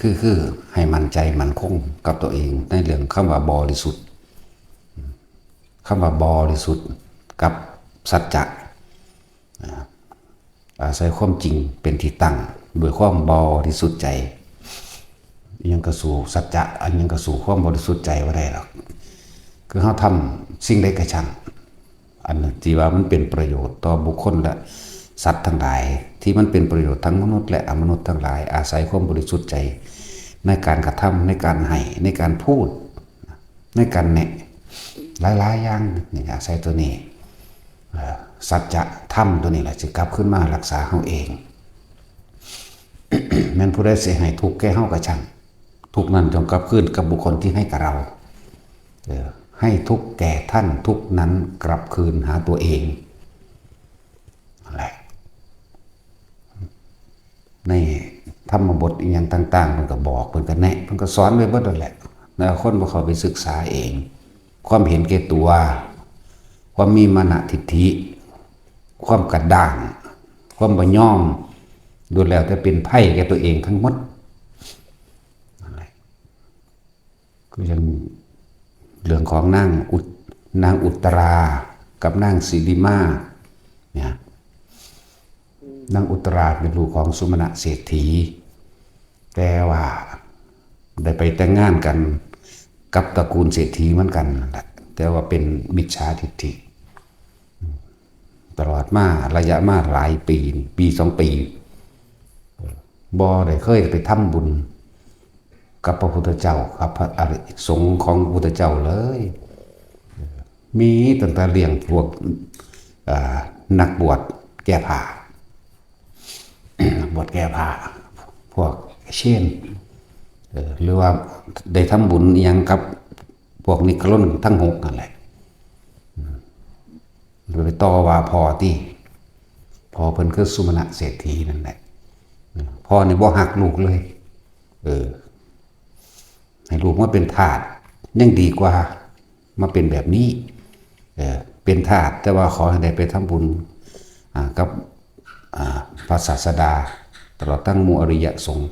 คือให้มั่นใจมั่นคงกับตัวเองในเรื่องคำว่าบริสุทธิ์คำว่าบริสุทธิ์กับสัจจะอาศัยความจริงเป็นที่ตั้งด้วยความบริสุทธิ์ใจยังกระสู่สัจจะอันยังกระสู่ความบริสุทธิ์ใจว่าได้หรอกคือเขาทำสิ่งใดกระชังอันที่ว่ามันเป็นประโยชน์ต่อบุคคลและสัตว์ทั้งหลายที่มันเป็นประโยชน์ทั้งมนุษย์และอมนุษย์ทั้งหลายอาศัยความบริสุทธิ์ใจในการกระทำในการให้ในการพูดในการแนะหลายๆอย่างนี่อาศัยตัวนี้สัจจะธรรมตัวนี้แหละจะกลับขึ้นมารักษาเขาเอง แม้นผู้ใดเสียหายทุกข์แก่เขากระชังทุกนั้นจงกลับคืนกับบุคคลที่ให้กับเราให้ทุกแก่ท่านทุกนั้นกลับคืนหาตัวเองอะไรในธรรมบทอีกอย่างต่างๆมันก็บอกมันก็แนะมันก็สอนไว้เบิดนั่นแหละแล้วคนพอเขาไปศึกษาเองความเห็นแก่ตัวความมีมานะทิฏฐิความกระด้างความบ่ย่อมดูแล้วแต่เป็นไพ่แก่ตัวเองทั้งหมดอะไรก็ยังเรื่องของนางอุตรากับนางสิริมาเนี่ยนางอุตราเป็นลูกของสุมาณะเศรษฐีแต่ว่าได้ไปแต่งงานกันกับตระกูลเศรษฐีเหมือนกันแต่ว่าเป็นมิจฉาทิฏฐิตลอดมาระยะมาหลายปี2 ปีบ่ได้เคยไปทำบุญกับพระพุทธเจ้ากับพระอริยสงฆ์ของพระพุทธเจ้าเลยมีตั้งแต่เลี้ยงพวกนักบวชแก้ผ้า บวชแก้ผ้าพวกเช่นหรือว่าได้ทำบุญยังกับพวกนิกรนทั้ง6นั่นแหละไปต่อว่าพอที่พอเพิ่นคือสุมาณะเศรษฐีนั่นแหละพอนี่บ่หักลูกเลยให้ลูกมาเป็นทาสยังดีกว่ามาเป็นแบบนี้เป็นทาสแต่ว่าขอให้ได้ไปทำบุญกับพระศาสดาตลอดตั้งหมู่อริยสงฆ์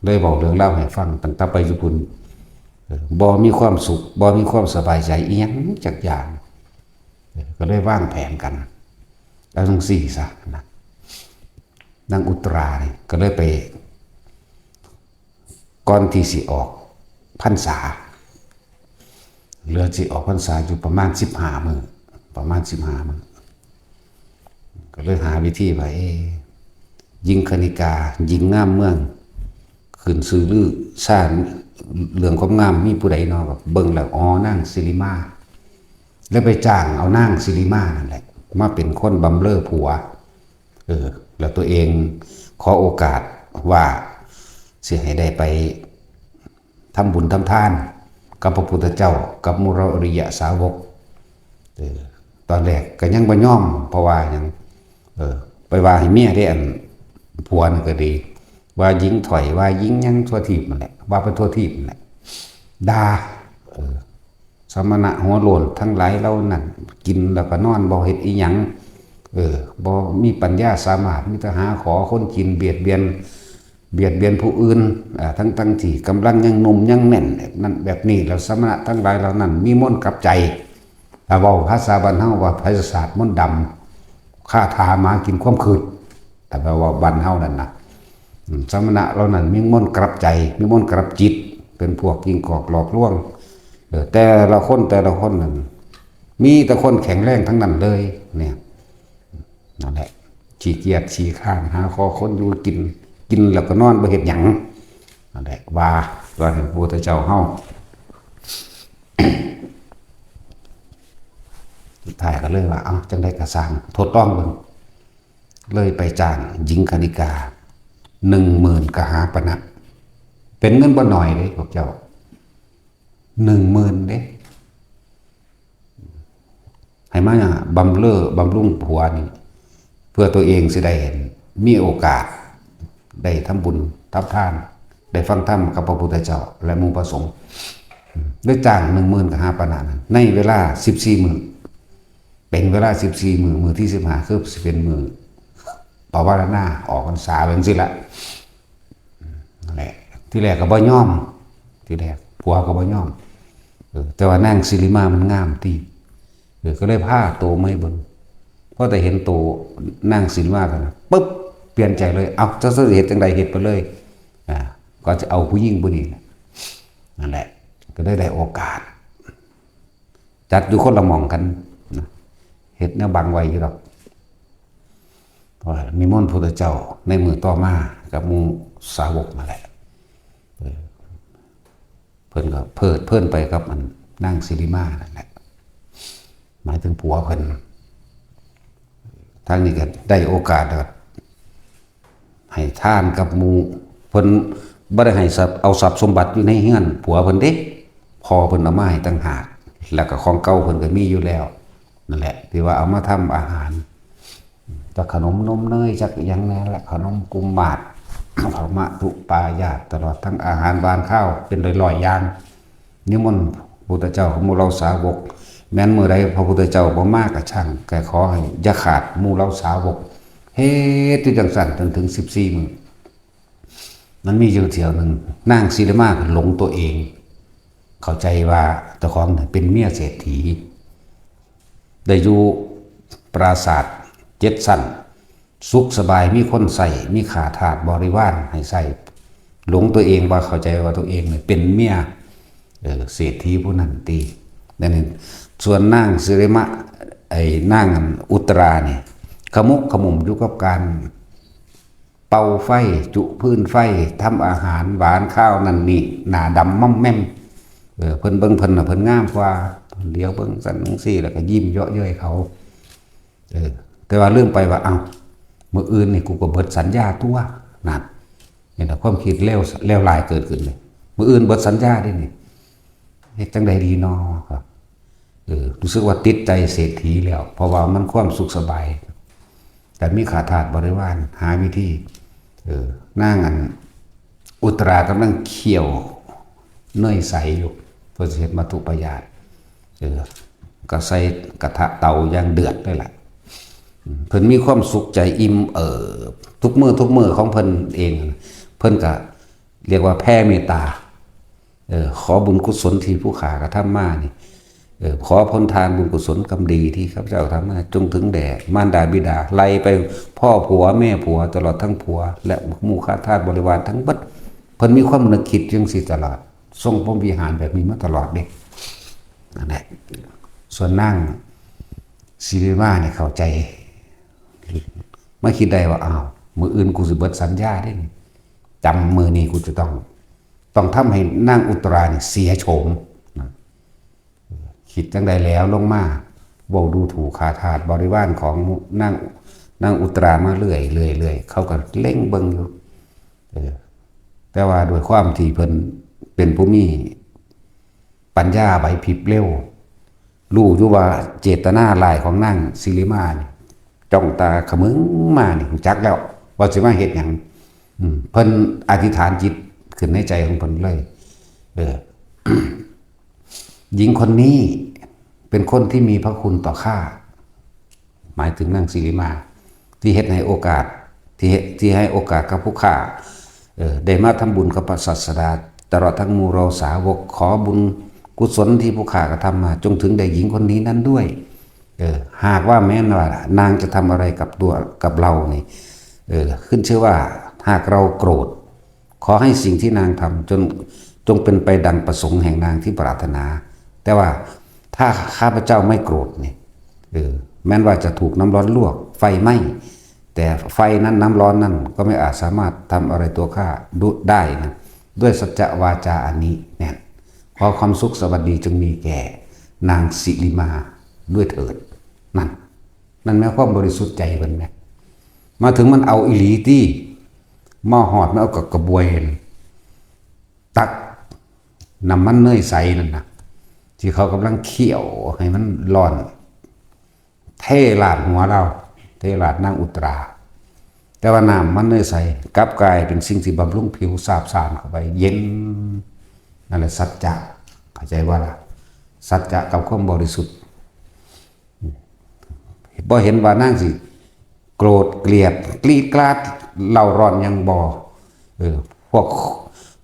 เลยบอกเรื่องเล่าให้ฟังตั้งแต่ไปญี่ปุ่นบ่มีความสุขบ่มีความสบายใจอีหยังจักอย่างก็เลยวางแผนกันแล้วทั้งสี่ซะนะนางอุตราเนี่ยก็เลยไปก่อนที่สิออกพรรษาเหลือสิออกพรรษาอยู่ประมาณ15 มื้อประมาณ15 มื้อก็เลยหาวิธีว่าหญิงคณิกาหญิงงามเมืองขึ้นซื้อลือซ่านเรื่องความงามมีผู้ใดเนาะแบบเบิ่งแล้วอ๋อนางสิริมาแล้วไปจ้างเอานางสิริมานั่นแหละมาเป็นคนบำเรอผัวแล้วตัวเองขอโอกาสว่าเสียให้ได้ไปทำบุญทำทานกับพระพุทธเจ้ากับมุรอริยสาวกตอนแรกก็ยังบ่ยอมเพราะว่ายังไปว่าให้เมียได้อันผัวนั่นก็ดีว่าหญิงถอยว่าหญิงยังทั่วทีบนั่นแหละว่าเป็นทั่วทีบนั่นแหละด่าสมณะหัวโลนทั้งหลายเรานั่นกินแล้วก็นอนบ่เฮ็ดอีหยังบ่มีปัญญาสามารถมีแต่หาขอคนกินเบียดเบียนผู้อื่นทั้งที่กำลังยังหนุ่มยังแน่นนั่นแบบนี้แล้วสมณะทั้งหลายเรานั่นมีมนต์กับใจถ้าเว้าภาษาบ้านเฮาว่าไสยศาสตร์มนต์ดำฆ่าทามากินความคืดแต่ว่าบ้านเฮานั่นนะสมณะเรานั่นมีมนต์กลับใจมีมนต์กลับจิตเป็นพวกยิงกอกหลอกลวงแต่ละคนนั่นมีแต่คนแข็งแรงทั้งนั้นเลยเนี่ยนั่นแหละขี้เกียจขี้ข้านหาคอคนอยู่กินแล้วก็นอนบ่เฮ็ดหยังนั่นแหละว่าพระพุทธเจ้าเฮา สุดท้ายก็เลยว่าจังได้กระสร้างทดลองเบิ่งเลยไปจ้างหญิงคณิกา10,000 กหาปณะเป็นเงินบ่น้อยเลยพวกเจ้า10,000เด้ให้มาบำรุงผัวนี่เพื่อตัวเองสิได้มีโอกาสได้ทำบุญทำทานได้ฟังธรรมกับพระพุทธเจ้าและหมู่พระสงฆ์ได้จ้าง10,000 กหาปณะในเวลา14 มื้อเป็นเวลา14 มื้อที่15คือสิเป็นมื้อปวารณาออกพรรษาเป็นสิละนั่นแหละ ที่แรกก็บ่ยอมที่แรกผัวก็บ่ยอมแต่ว่านางสิริมามันงามติก็เลยพาโตไม่เบิ่งพอแต่เห็นโตนางสิริมากันปึ๊บเปลี่ยนใจเลยเอาจะเฮ็ดจังได๋เฮ็ดไปเลยก็จะเอาผู้หญิงผู้นี้นั่นแหละก็ได้โอกาสจัดอยู่คนละหม่องกันเฮ็ดแนวบังไว้อยู่ดอกเพราะนิมนต์พระพุทธเจ้าในมือต่อมากับหมู่สาวกมาแหละเพิ่นก็เพิ่นไปกับมันนางสิริมานั่นแหละหมายถึงผัวเพิ่นทางนี้ก็ได้โอกาสแล้วให้ทานกับหมู่เพิ่นบ่ได้ให้เอาทรัพย์สมบัติอยู่ในเฮือนผัวเพิ่นเด้พอเพิ่นเอามาให้ต่างหากแล้วก็ของเก่าเพิ่นก็มีอยู่แล้วนั่นแหละที่ว่าเอามาทำอาหารจากขนมนมเนยจากอย่างนั้นแหละขนมกุมมาศขมะตุปายาตตลอดทั้งอาหารบานข้าวเป็นร้อยๆอย่างนิมนต์พระพุทธเจ้าของหมู่เราสาวกแม้นมื้อใดพระพุทธเจ้าบ่มาก็ช่างแกขอให้อย่าขาดหมู่เราสาวกเฮ็ดอยู่จังซั่นจนถึง14มื้อมันมีอยู่เที่ยวนึงนางสิริมาหลงตัวเองเข้าใจว่าเจ้าของเป็นเมียเศรษฐีได้อยู่ปราสาท7 ชั้นสุขสบายมีคนใส่มีขาทาสบริวารให้ใส่หลงตัวเองว่าเข้าใจว่าตัวเองเป็นเมียเศรษฐีผู้นั้นตีนั่นเองส่วนนางสิริมานางอุตราเนี่ยขมุกขมุมอยู่กับการเป่าไฟจุพื้นไฟทำอาหารหวานข้าวนั่นนี่หน้าดำม่อมแม่มเพิ่นเบิ่งเพิ่นน่ะเพิ่นงามกว่าเดี๋ยวเบิ่งสั่นจังซี่แล้วก็ยิ้มเยาะเย้ยเขาแต่ว่าเรื่องไปว่าเอ้ามื้ออื่นนี่กูก็เบิดสัญญาตัวนั่นนี่ล่ะความคิดเลวร้ายเกิดขึ้นเลยมื้ออื่นเบิดสัญญาได้นี่เฮ็ดจังได๋ดีน้อครับรู้สึกว่าติดใจเศรษฐีแล้วเพราะว่ามันความสุขสบายแต่มีขาทาสบริวารหาวิธีนางอันอุตรากำลังเคี่ยวเนยใสอยู่เพื่อเฮ็ดมัทุปยาตก็ใส่กระทะเตาอย่างเดือดได้แหละเพิ่นมีความสุขใจอิ่มทุกมื้อของเพิ่นเองเพิ่นก็เรียกว่าแผ่เมตตาขอบุญกุศลที่ผู้ขากระทำมานี่ขอพ้นทานบุญกุศลกรรมดีที่ข้าพเจ้าทำมาจงถึงแด่มารดาบิดาไล่ไปพ่อผัวแม่ผัวตลอดทั้งผัวและหมู่ข้าทาสบริวารทั้งบัดเพิ่นมีความนึกคิดจังซี่ตลอดทรงพรหมวิหารแบบนี้มาตลอดเด้นั่นแหละส่วนนางสิริมาเนี่ยเข้าใจไม่คิดได้ว่าอ้าวมื้ออื่นกูสิเบิดสัญญาได้จำมื้อนี้กูจะต้องทำให้นางอุตราเนี่ยเสียโฉมคิดจังใดแล้วลงมาบ่ดูถูกขาทาสบริวารของนางอุตรามาเรื่อยเขาก็เล่งเบิ่งอยู่แต่ว่าโดยความที่เพิ่นเป็นผู้มีปัญญาไหวพริบเร็วรู้อยู่ว่าเจตนาลายของนางสิริมานี่จ้องตาขมึงมานี่จักแล้วว่าสิมาเฮ็ดหยังเพิ่นอธิษฐานจิตขึ้นในใจของเพิ่นเลยหญิงคนนี้เป็นคนที่มีพระคุณต่อข้าหมายถึงนางสิริมาที่เฮ็ดให้โอกาสที่ให้โอกาสกับผู้ข้าได้มาทำบุญกับพระศาสดาตลอดทั้งหมู่เราสาวกขอบุญกุศลที่ผู้ข้ากระทำมาจงถึงแด่หญิงคนนี้นั้นด้วยหากว่าแม้ว่านางจะทำอะไรกับเรานี่ขึ้นชื่อว่าหากเราโกรธขอให้สิ่งที่นางทำจงเป็นไปดังประสงค์แห่งนางที่ปรารถนาแต่ว่าถ้าข้าพเจ้าไม่โกรธนี่แม้ว่าจะถูกน้ำร้อนลวกไฟไหม้แต่ไฟนั้นน้ำร้อนนั้นก็ไม่อาจสามารถทำอะไรตัวข้าได้นะด้วยสัจจะวาจาอันนี้เนี่ยขอความสุขสวัสดีจงมีแก่นางสิริมาด้วยเถิดนั่นแม้ความบริสุทธิ์ใจมันแม้มาถึงมันเอาอิหลีที่หม้อหอดมันเอากับกระบวยตักน้ำมันเนยใสนั่นนะที่เขากำลังเคี่ยวให้มันร้อนเทลาดหัวเราเทลาดนางอุตราแต่ว่าน้ำมันเนยใสกลับกลายเป็นสิ่งที่บำรุงผิวสาบสานเข้าไปเย็นนั่นแหละสัจจะเข้าใจว่าล่ะสัจจะกับความบริสุทธิ์พอเห็นว่านั่งสิโกรธเกลียดกรีดกราดเล่าร้อนยังพวก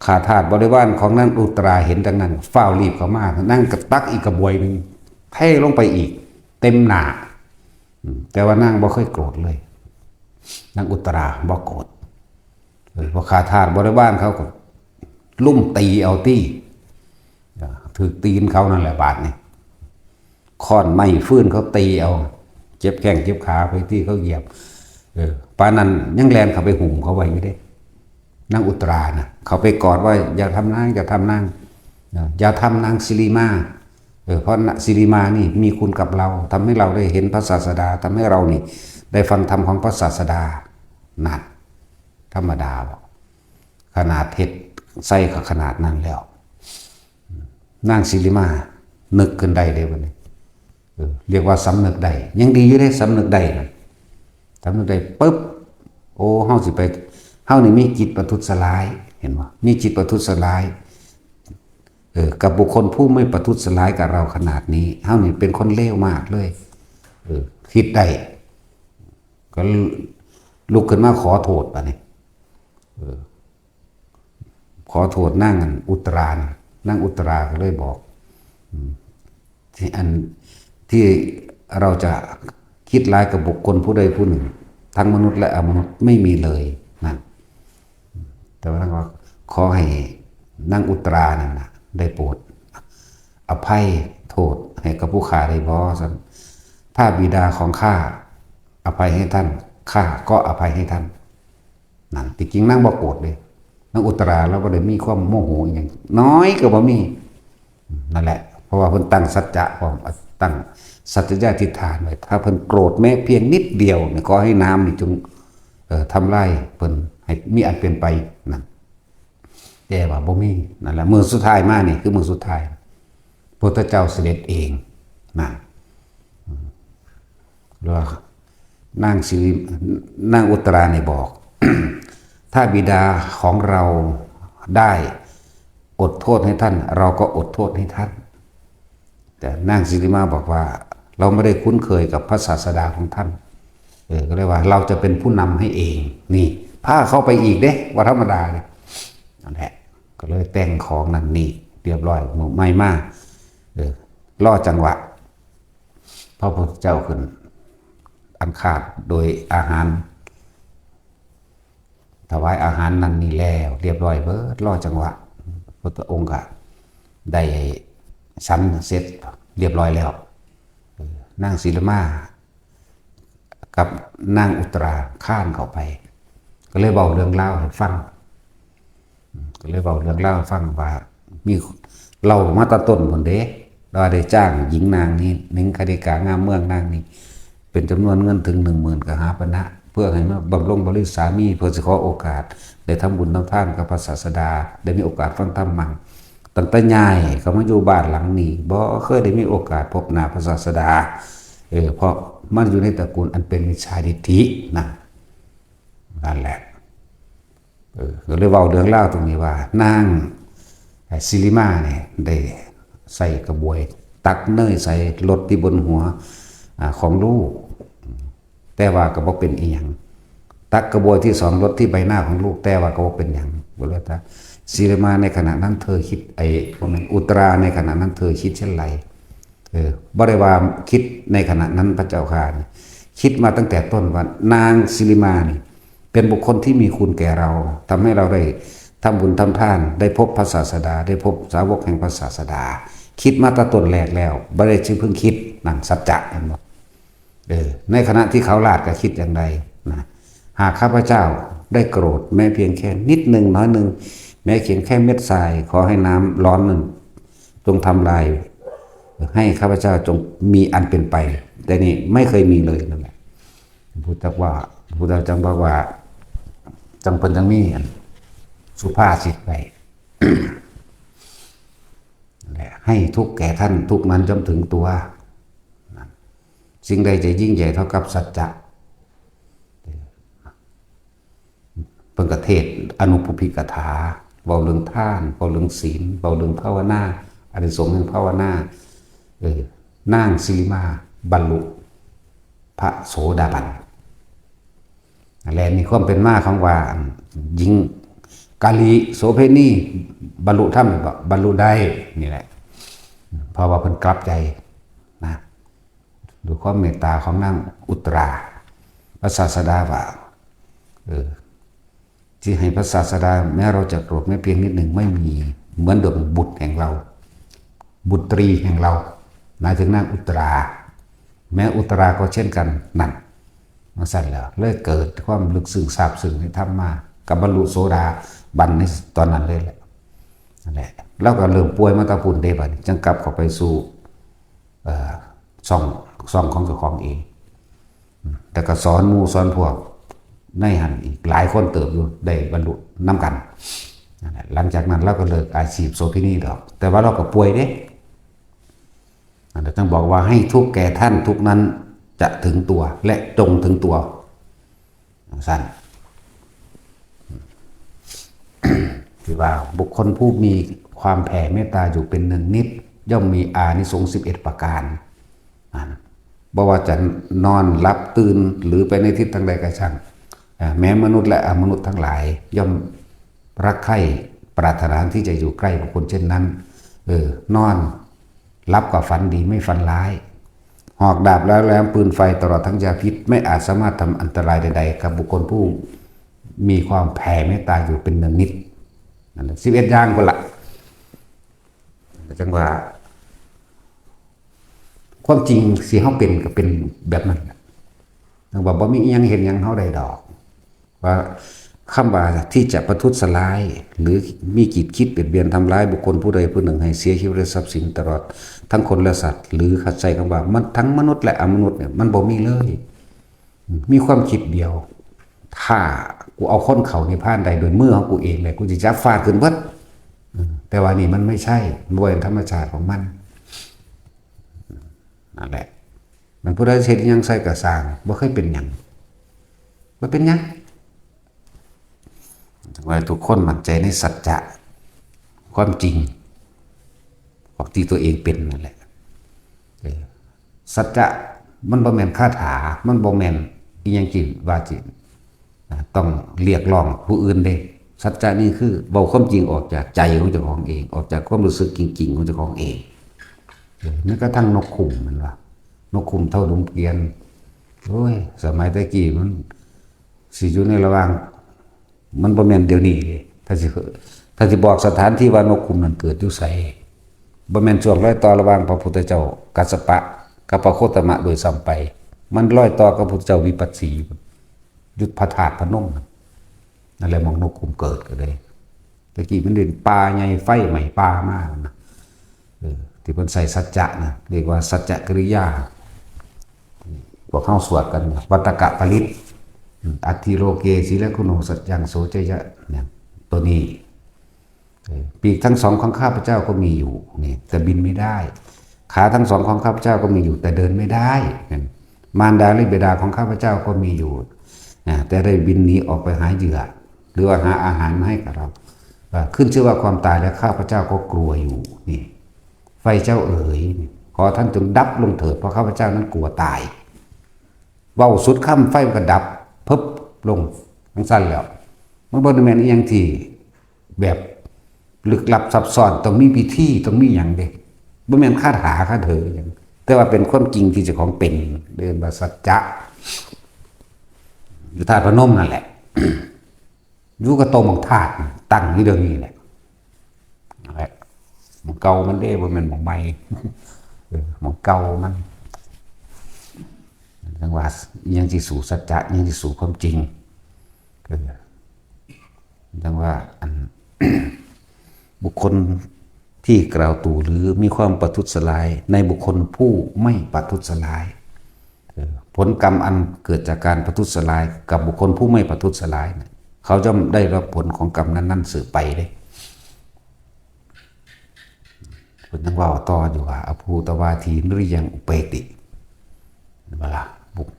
ข้าทาสบริวารของนางอุตราเห็นดังนั้นฝ้าวรีบเข้ามานั่งกระตักอีกกระบวยหนึ่งเทลงไปอีกเต็มหน้าแต่ว่านางบ่เคยโกรธเลยนางอุตราบ่โกรธเพราะข้าทาสบริวารเขาก็ลุ่มตีเอาตี้ถือตีนเขานั่นแหละบาดนี่ค้อนไม้ฟื้นเขาตีเอาเจ็บแข้งเจ็บขาไปที่เขาเหยียบปานนั้นยังแลนเขาไปหุ่มเขาไว้ไม่ได้นางอุตรานะเขาไปกอดว่าอย่าทำนางอย่าทำนางอย่าทำนางสิริมาเพราะสิริมานี่มีคุณกับเราทำให้เราได้เห็นพระศาสดาทำให้เรานี่ได้ฟังธรรมของพระศาสดานั่นธรรมดาบอกขนาดเห็ดไส้ขนาดนั้นแล้วนางสิริมานึกขึ้นได้เลยวันนี้เรียกว่าสำนึกได้ยังดีอยู่ได้สำนึกได้นะสำนึกได้ปุ๊บโอ้เฮาสิไปเฮานี่มีจิตประทุษร้ายเห็นบ่มีจิตประทุษร้ายกับบุคคลผู้ไม่ประทุษร้ายกับเราขนาดนี้เฮานี่เป็นคนเลวมากเลยคิดได้ก็ลุกขึ้นมาขอโทษป่ะนี่ขอโทษนั่งอุตรานั่งอุตราก็เลยบอกที่อันที่เราจะคิดร้ายกับบุคคลผู้ใดผู้หนึ่งทั้งมนุษย์และอมนุษย์ไม่มีเลยนั่นแต่ว่าก็ขอให้นั่งอุตรานั่นนะได้โปรดอภัยโทษให้กับผู้ฆ่าได้บ่ซั่นถ้าบิดาของข้าอภัยให้ท่านข้าก็อภัยให้ท่านนั่นจริงๆนั่งบ่โกรธเลยนั่งอุตราแล้วก็เลยมีความโมโหอย่างน้อยก็บ่มีนั่นแหละเพราะว่าเพิ่นตั้งสัจจะพร้อมตั้งสัจจะอธิษฐานไว้ถ้าเพิ่นโกรธแม้เพียงนิดเดียวเนี่ยขอให้น้ำนี่จงทำลายเพิ่นให้มีอันเป็นไปนั่นแต่ว่าบ่มีนั่นแหละมื้อสุดท้ายมานี่คือมื้อสุดท้ายพระพุทธเจ้าเสด็จเองนั่นแล้วนางอุตราเนี่ยบอก ถ้าบิดาของเราได้อดโทษให้ท่านเราก็อดโทษให้ท่านแต่นางสิริมาบอกว่าเราไม่ได้คุ้นเคยกับพระศาสดาของท่านก็เลยว่าเราจะเป็นผู้นำให้เองนี่พาเข้าไปอีกเด้ว่าธรรมดาเนี่ยนั่นแหละก็เลยแต่งของนั่นนี่เรียบร้อยไม่มากล่อจังหวะพระพุทธเจ้าขึ้นอันขาดโดยอาหารถวายอาหารนั่นนี่แล้วเรียบร้อยเบิดล่อจังหวะพระองค์ก็ได้ชั้นเสร็จเรียบร้อยแล้วนางศิลมากับนางอุตราข้านเข้าไปก็เลยเบาเรื่องเล่าให้ฟังก็เลยเบาเรื่องเล่าให้ฟังว่ามีเล่ามาตะต้นคนเด้เราได้จ้างหญิงนางนี้หนึ่งคดีกางามเมืองนางนี้เป็นจำนวนเงินถึง10,000กหาปณะเพื่อให้มาบำรุงบริสามีเพื่อจะขอโอกาสได้ทำบุญทำทานกับพระศาสดาได้มีโอกาสฟังธรรมมั่งตั้งแต่ใหญ่เขามาอยู่บ้านหลังนี้บ่เคยได้มีโอกาสพบหน้าพระศาสดาเพราะมันอยู่ในตระกูลอันเป็นมิจฉาทิฏฐินะนั่นแหละก็เลยเว้าเรื่องเล่าตรงนี้ว่านางสิริมาเนี่ยได้ใส่กระบวยตักเนยใส่รถที่บนหัวของลูกแต่ว่าก็บ่เป็นอีหยังตักกระบวยที่2รถที่ใบหน้าของลูกแต่ว่าก็บ่เป็นหยังบ่เลยว่าสิริมาในขณะนั้นเธอคิดอุตราในขณะนั้นเธอคิดเช่นไรบ่ได้ว่าคิดในขณะนั้นพระเจ้าค่ะคิดมาตั้งแต่ต้นว่านางสิริมานี่เป็นบุคคลที่มีคุณแก่เราทำให้เราได้ทำบุญทำทานได้พบพระศาสดาได้พบสาวกแห่งพระศาสดาคิดมาตั้งต้นแรกแล้วบ่ได้เพิ่งคิดนั่นสัจจะเห็นบ่ในขณะที่เขาลาดก็คิดอย่างไรนะหากข้าพเจ้าได้โกรธแม้เพียงแค่นิดหนึ่งน้อยหนึ่งแม้เพียงแค่เม็ดทรายขอให้น้ำร้อนหนึ่งจงทำลายให้ข้าพเจ้าจงมีอันเป็นไปแต่นี่ไม่เคยมีเลยนั่นแหละพุทธว่าพุทธจังบอกว่าจังเป็นจังมีสุภาษิตไป ให้ทุกแก่ท่านทุกนั้นจำถึงตัวสิ่งใดจะยิ่งใหญ่เท่ากับสัจจะเพิ่งกระเทศอนุปปิกถาเบาเรื่องท่านเบาเรื่องศีลเบาเรื่องภาวนาอานิสงส์แห่งภาวนานางสิริมาบรรลุพระโสดาบันและมีความเป็นมาของว่าหญิง กาลีโสเพณีบรรลุธรรมบรรลุได้นี่แหละเพราะว่าเพิ่นกลับใจนะดูความเมตตาของนางอุตราพระศาสดาว่าที่ให้พระศาสดาแม้เราจะโกรธไม่เพียงนิดหนึ่งไม่มีเหมือนดวงบุตรแห่งเราบุตรีแห่งเราหมายถึงนางอุตราแม้อุตราก็เช่นกันนั่นมาสั่นแล้วเลยเกิดความลึกซึ้งซาบซึ้งในธรรมมากับบรรลุโสดาบันในตอนนั้นเลยแหละนั่นแหละแล้วก็เริ่มป่วยมาตะพุนเดบันจึงกลับเข้าไปสู่ซ่องของเจ้าของเองแต่ก็สอนหมู่สอนพวกในหันอีกหลายคนเติบอยู่ได้บรรลุน้ำกันหลังจากนั้นเราก็เลิกอาชีพโสเภณีดอกแต่ว่าเราก็ป่วยเด้ต้องบอกว่าให้ทุกแก่ท่านทุกนั้นจะถึงตัวและจงถึงตัวสั้นที่ว่าบุคคลผู้มีความแผ่เมตตาอยู่เป็นหนึ่งนิดย่อมมีอานิสงส์11ประการบ่ว่าจะนอนหลับตื่นหรือไปในทิศทางใดก็ช่างแม้มนุษย์และอมนุษย์ทั้งหลายย่อมรักใคร่ปรารถนาที่จะอยู่ใกล้บุคคลเช่นนั้นนอนรับกับฝันดีไม่ฝันร้ายหอกดาบแล้วแหลมปืนไฟตลอดทั้งยาพิษไม่อาจสามารถทำอันตรายใดๆกับบุคคลผู้มีความแผ่เมตตาอยู่เป็นเนืองนิดนั่นแหละ11อย่างก็ละจังว่าความจริงสิเฮาเป็นก็เป็นแบบนั้นจังว่าบ่มีอีหยังเห็นหยังเฮาได้ดอกว่าคำว่าที่จะประทุษร้ายหรือมีจิตคิดเบียดเบียนทำร้ายบุคคลผู้ใดผู้หนึ่งให้เสียชีวิตและทรัพย์สินตลอดทั้งคนและสัตว์หรือขัดใจคำว่ามันทั้งมนุษย์และอมนุษย์เนี่ยมันบ่มีเลยมีความคิดเดียวถ้ากูเอาค้นเขาในพานใดโดยมือของกูเองเลยกูจะจับฟาดขึ้นเบิดแต่ว่านี่มันไม่ใช่มันเป็นธรรมชาติของมันนั่นแหละมันผู้ใดเฮ็ดยังใส่กระสร้างบ่เคยเป็นหยังบ่เป็นหยังว่าทุกคนมั่นใจในสัจจะความจริงของที่ตัวเองเป็นนั่นแหละสัจจะมันบ่แม่นคาถามันบ่แม่นอีหยังจิว่าจิต้องเรียกร้องผู้อื่นเด้สัจจะนี่คือเว้าความจริงออกจากใจของเจ้าของเองออกจากความรู้สึกจริงๆของเจ้าของเองนั่นก็ทั้งนกขุ่มมันว่านกขุ่มเท่าดวงเกวียนโอ้ยสมัยตะกี้มันสิอยู่ในระหว่างมันบ่แม่นเดี๋ยวนี้ถ้าสิบอกสถานที่ว่านกขุ่มนั้นเกิดอยู่ไสบ่แม่นช่วงรอยต่อระหว่างพระพุทธเจ้ากัสสปะกับพระโคตมะโดยซ้ำไปมันรอยต่อกับพระพุทธเจ้าวิปัสสียุทธพระธาตุพนมนั่นแหละมองนกขุ่มเกิดก็เลยตะกี้มันเด่นป่าใหญ่ไฟใหม่ป่ามากนะที่เพิ่นใส่สัจจะนะเรียกว่าสัจจะกริยาพวกเฮาสวดกันวัตตกะปริตอัตถิโลเกศีลคุณโหสัจยังโสจยะเนี่ยตัวนี้ปีกทั้งสองของข้าพเจ้าก็มีอยู่นี่แต่บินไม่ได้ขาทั้งสองของข้าพเจ้าก็มีอยู่แต่เดินไม่ได้มารดาและบิดาของข้าพเจ้าก็มีอยู่แต่ได้บินหนีออกไปหาเหยื่อหรือว่าหาอาหารมาให้กับเราขึ้นชื่อว่าความตายแล้วข้าพเจ้าก็กลัวอยู่นี่ไฟเจ้าเอ๋ยขอท่านจงดับลงเถิดเพราะข้าพเจ้านั้นกลัวตายเว้าสุดค่ำไฟมันก็ดับเพิบลงทั้งสั้นแล้วมันบ่ได้แม่นอีหยังที่แบบลึกลับซับซ้อนต้องมีพิธีต้องมีหยังเด้บ่แม่นคาถาคาเถอหยังแต่ว่าเป็นความจริงที่เจ้าของเป็นเดินว่าสัจจะอยู่ธาตุพนมนั่นแหละ อยู่กับโตหม่องธาตุตั้งอยู่เดี๋ยวนี้แหละนั่นแหละหม่องเก่ามันเด้บ่แม่นหม่องใหม่หม่องเก่ามันจังว่ายังสิสู่สัจจะยังสิสู่ความจริงจังว่าอัน บุคคลที่กล่าวตู่หรือมีความประทุษร้ายในบุคคลผู้ไม่ประทุษร้ายผลกรรมอันเกิดจากการประทุษร้ายกับบุคคลผู้ไม่ประทุษร้ายเขาจะได้รับผลของกรรมนั้นๆสืบไปได้คุณต้องว่าต่ออยู่ว่าอภูตวาทีนริยังอุเปติเวลาบุก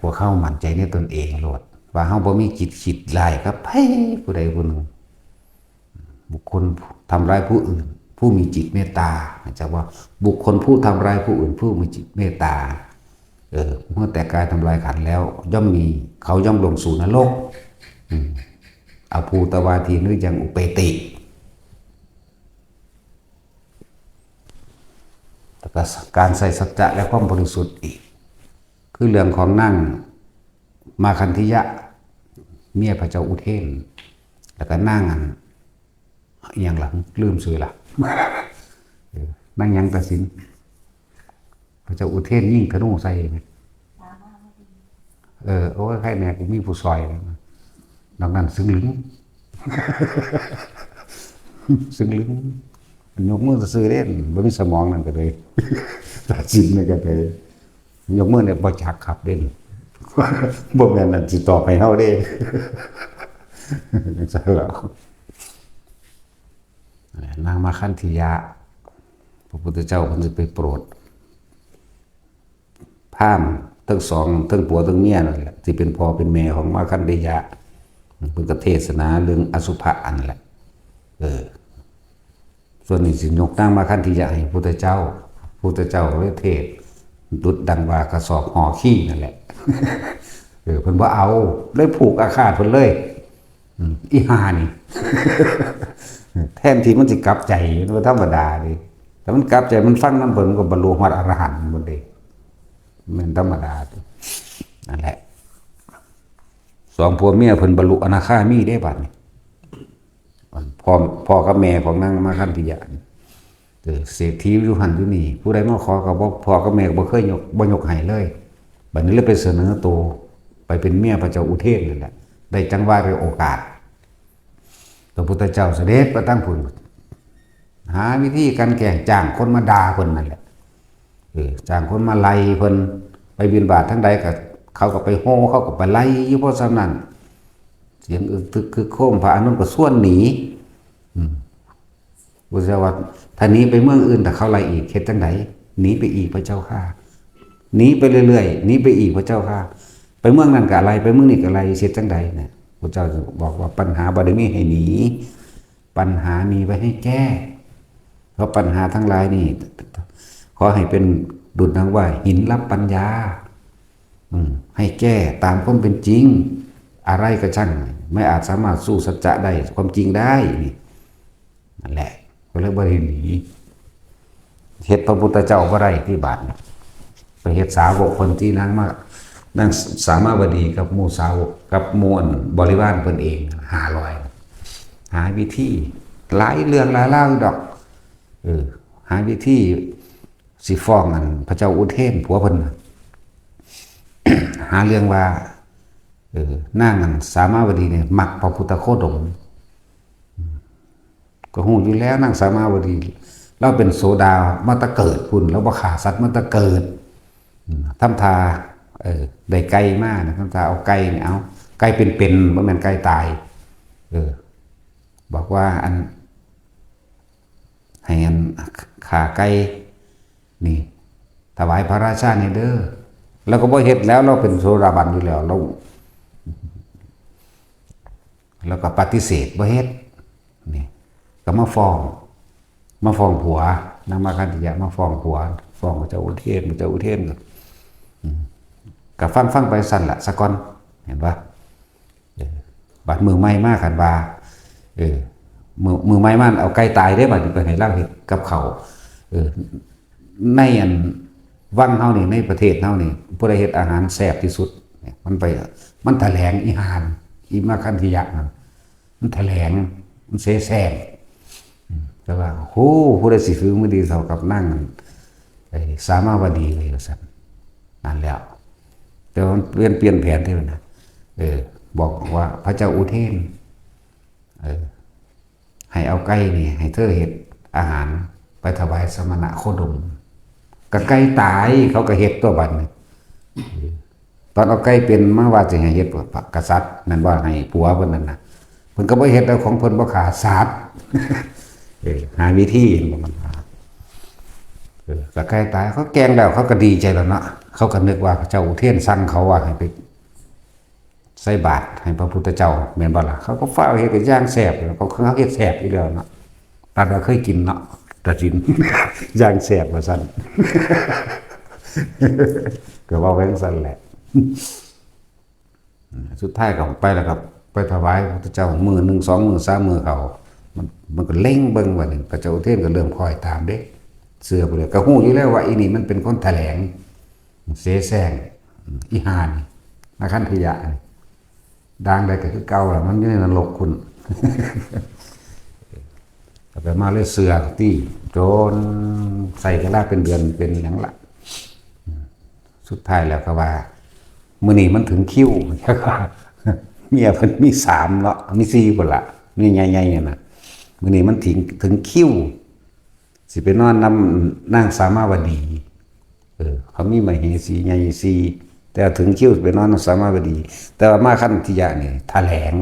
พวกเข้ามั่นใจในตนเองโลดว่าเขาบ่มีจิตคิดลายครับเฮ้ยผู้ใดผู้หนึ่งบุคคลทำร้ายผู้อื่นผู้มีจิตเมตตาจะว่าบุคคลผู้ทำร้ายผู้อื่นผู้มีจิตเมตตา เมื่อแต่กายทำลายขันธ์แล้วย่อมมีเขาย่อมลงสู่นรกอภูตวาทีหรือยังอุเปติแต่การใส่สัจจะและความบริสุทธิ์อีกคือเรื่องของนั่งมาคันธิยะเมียพระเจ้าอุเทนแล้วก็นั่งอย่างหลังลืมซื้อละนั่งยังตัดสินพระเจ้าอุเทนยิ่งธนูใส่ไหมโอ้ยใครแน่กูมีผู้ซอยนอกนั้นซึ้งลึงซึ้งลึงยกมือซื้อเล่นไม่มีสมองนั่นก็เลยตัดสินนี่ก็เลยยกมือเนี่ยบ่จักขับเด่นบ่แม่นนั่นสิตอบให้เฮาเด้จังซั่นแล้วนางมาคันธิยะพระพุทธเจ้าเพิ่นสิไปโปรดพราหมณ์ทั้งสองทั้งผัวทั้งเมียนั่นแหละที่เป็นพ่อเป็นแม่ของมาคันธิยะเพิ่นก็เทศนาเรื่องอสุภะอันแหละส่วนนี้สิยกนางมาคันธิยะให้พุทธเจ้าเลยเทศดุจดังว่ากระสอบห่อขี้นั่นแหละเพิ่นบ่เอาเลยผูกอาฆาตเพิ่นเลยอีห่านี่แทนที่มันสิกลับใจมันบ่ธรรมดาดิแต่มันกลับใจมันฟังนำเพิ่นก็บรรลุฮอดอรหันต์หมดเด้มันธรรมดานั่นแหละสองผัวเมียเพิ่นบรรลุอนาคามีได้บัดนี้พ่อกับแม่ของนางมาคันธิยะเศรษฐีอยู่หันอยู่นี่ผู้ใดมาขอก็บ่พ่อกับแม่ก็บ่เคยยกให้เลยบัดนี้เลยไปเสนอตัวไปเป็นเมียพระเจ้าอุเทนนั่นแหละได้จังหวะได้โอกาสพระพุทธเจ้าเสด็จมาตั้งผุนหาวิธีการแก่งจ้างคนมาด่าเพิ่นนั่นแหละจ้างคนมาไล่เพิ่นไปบิณฑบาตทั้งใดก็เขาก็ไปโห่เขาก็ไปไล่อยู่เพราะฉะนั้นเสียงอึกทึกคือโคมพระอานนท์ก็ส่วนหนีพุทธเจ้าว่าถ้าหนีไปเมืองอื่นแต่เขาไล่อีกเฮ็ดจังไดหนีไปอีกพระเจ้าค่ะหนีไปเรื่อยๆหนีไปอีกพระเจ้าค่ะไปเมืองนั้นก็อะไรไปเมืองนี้ก็อะไรเฮ็ดจังไดเนี่ยพระเจ้าบอกว่าปัญหาบ่ได้มีให้หนีปัญหามีไว้ให้แก้เพราะปัญหาทั้งหลายนี่ขอให้เป็นดุจดังว่าหินรับปัญญาให้แก้ตามความเป็นจริงอะไรก็ช่างไม่อาจสามารถสู้สัจจะได้ความจริงได้นี่นั่นแหละก็เลยบ่ได้หนีเฮ็ดพระพุทธเจ้าบ่ได้ที่บาดไปเฮ็ดสาวกคนที่นั่งนั่งสามาวดีกับหมู่สาวกกับหมู่บริวารเพิ่นเอง500หาวิธีหลายเรื่องหลายเล่าดอกหาวิธีสิฟ้องกันพระเจ้าอุเทนผัวเพิ่น หาเรื่องว่านางสามาวดีเนี่ยมักพระพุทธโคดมก็ฮู้อยู่แล้วนางสามาวดีเราเป็นโสดามาตะเกิดพุ่นแล้วบ่ฆ่าสัตว์มาตะเกิดทำทาได้ไก่มานะทำทาเอาไก่เนี่ยเอาไก่เป็นบ่แม่นไก่ตายบอกว่าอันให้อันฆ่าไก่นี่ถวายพระราชาเนี่ยเด้อแล้วก็บ่เฮ็ดแล้วเราเป็นโสดาบันอยู่แล้วแล้วก็ปฏิเสธบ่เฮ็ดนี่ก็มาฟ้องผัวนางมาคันธิยะมาฟ้องผัวฟ้องพระเจ้าอุเทนก็ฟังไปสั่นละสะก่อนเห็นปะบัดมือไม้มากขันบามือไม้มันเอาไก่ตายได้บัดไปให้เล่าเห็ดกับเขาในอันวังเฮานี่ในประเทศเฮานี่ผู้ใดเฮ็ดอาหารแซ่บที่สุดมันแถลงอีหานอีมาคันธิยะมันแถลงมันเสแสร้งแต่ว่าโอ้ผู้ใดสิฝีมือดีเท่ากับนั่งสามาวดีเลยว่าซั่นนั่นแล้วแต่มันเปลี่ยนแผนที่นะบอกว่าพระเจ้าอุเทนให้เอาไก่นี่ให้เธอเฮ็ดอาหารไปถวายสมณะโคดมก็ไก่ตายเขาก็เฮ็ดตัวบัดนี้ตอนเอาไก่เป็นมาว่าสิให้เฮ็ดกษัตริย์นั่นว่าให้ผัวเพิ่นนั่นน่ะเพิ่นก็บ่เฮ็ดเอาของเพิ่นบ่ขาดสัตว์หาวิธีบ่มันก็ไก่ตายเขาแกงแล้วเขาก็ดีใจแล้วเนาะเขาก็นึกว่าพระเจ้าอุเทนสั่งเขาว่าให้ไปใส่บาตรให้พระพุทธเจ้าแม่นบ่ล่ะเขาก็ฟ้าวเฮ็ดเป็นย่างแซ่บเขาเฮ็ดแซ่บอยู่แล้วเนาะตัดว่าเคยกินเนาะตัดสินย่างแซ่บว่าซั่น ก็ว่าไว้สั้นแหละสุดท้ายก็ไปแล้วครับไปถวายพระเจ้ามือหนึ่งสองมือสามมือเขามันก็เล่งเบิ้งวันหนึ่งพระเจ้าอุเทนก็เริ่มคอยตามเด้เสือไปเลยก็หู้อยู่แล้วว่าอีนี่มันเป็นคนแถลงเสแสร้งอีหานมาขั้นขยะดังได้ก็คือเก่าแหละมันอยู่ในนรกคุณไปมาเลยเสือที่โจนใส่กระลาเป็นเดือนเป็นอย่างละสุดท้ายแล้วก็ว่ามื้อนี้มันถึงคิวเมียเพิ่นมี3เนาะมี4พุ่นละมีใหญ่ๆเนี่ยนะมื้อนี้มันถึงคิวสิไปนอนนำนางสามาวดีเขามีมเหสีใหญ่สีแต่ถึงคิวไปนอนนำสามาวดีแต่ว่ามาคันธิยะนี่แถลง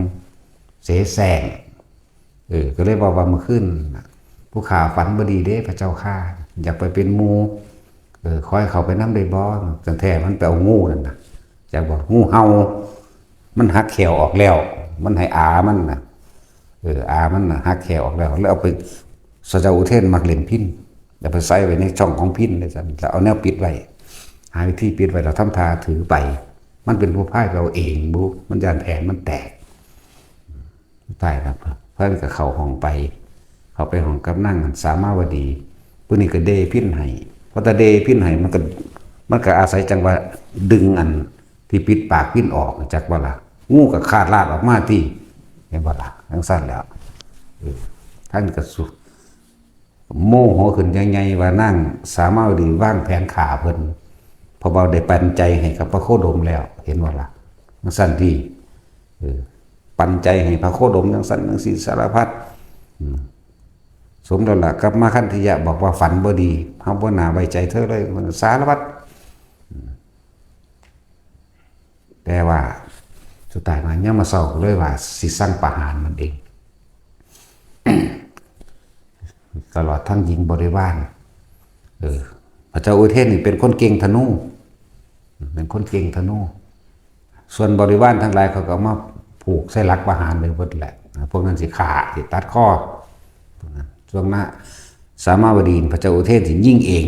เสแสร้งก็เลยบอกว่าเมื่อคืนผู้ข่าฝันบ่ดีเด้พระเจ้าข้าอยากไปเป็นหมู่คอยเขาไปนำได้บ่จังแท้มันไปเอางูนั่นน่ะอยากบอกงูเห่ามันหักแขวออกแล้วมันให้อามันน่ะอามันน่ะหักแขวออกแล้วเอาไปพระเจ้าอุเทนมักเล่นพิณอย่าไปใส่ไว้ในช่องของพิณเลยซั่นแล้วเอาแนวปิดไว้หาวิธีปิดไว้แล้วทำท่าถือไปมันเป็นผู้พ่ายเราเองบุมันยานแผนมันแตกตายครับเพิ่นก็เข้าห้องไปเข้าไปห้องกับนั่งสามาวดีผู้นี้ก็เดพิณให้เพราะแต่เดพิณให้มันก็อาศัยจังว่าดึงอันที่ปิดปากพิณออกจากบ่ล่ะงูก็ขาดลาดออกมาที่เห็นบ่ล่ะจังซั่นแล้วท่านก็สุโมโหขึ้นใหญ่ๆว่านั่งสามาวดีวางแผนฆ่าเพิ่นพอเบาได้ปันใจให้กับพระโคดมแล้วเห็นบ่ล่ะจังซั่นที่ปันใจให้พระโคดมจังซั่นจังซี่สารพัดสมแล้วล่ะกับมาคันธิยะบอกว่าฝันบ่ดีเฮาบ่น่าไว้ใจเธอเลยมันสารพัดแต่ว่าสุดท้ายมายังมาเศร้าเลยว่าสิสั่งประหารมันเอง ตลอดทั้งหญิงบริวารพระเจ้าอุเทนนี่เป็นคนเก่งธนูเป็นคนเก่งธนูส่วนบริวารทั้งหลายเขาก็มาผูกใส่ลักประหารเลยหมดแหละพวกนั้นสิขาสิตัดข้อช่วงนั้นสามาวดีพระเจ้าอุเทนสิยิ่งเอง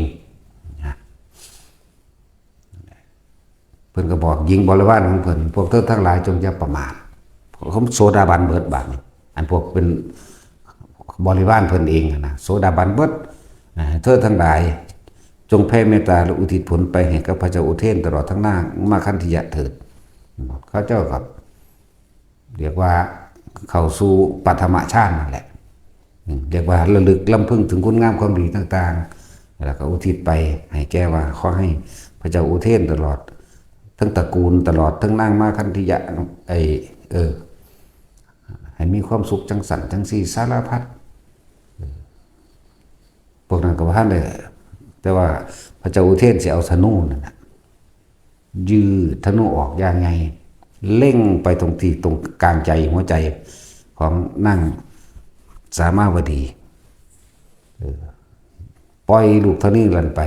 เพิ่นก็บอกยิงบริวารของเพิ่นพวกเธอทั้งหลายจงอย่าประมาทเขาโซดาบันเบิดบังอันพวกเป็นบริวารเพิ่นเองนะโซดาบันเบิดเธอทั้งหลายจงแผ่เมตตาและอุทิศผลไปให้กับพระเจ้าอุเทนตลอดทั้งหน้ามาคันธิยะเถิดเขาเจ้ากับเรียกว่าเข้าสู่ปัทมฌานนั่นแหละเรียกว่าระลึกลำพึงถึงคุณงามความดีต่างๆแล้วก็อุทิศไปให้แก้ว่าขอให้พระเจ้าอุเทนตลอดทั้งตระกูลตลอดทั้งนางมาคันธิยะให้มีความสุขจังสันจังสีสารพัดพวกนั้นก็ว่าท่านเลยแต่ว่าพระเจ้าอุเทนสิเอาธนูนั่นนะยืดธนูออกอย่างไงเล่งไปตรงที่ตรงกลางใจหัวใจของนั่งสามาวดีปล่อยลูกธนูลันไป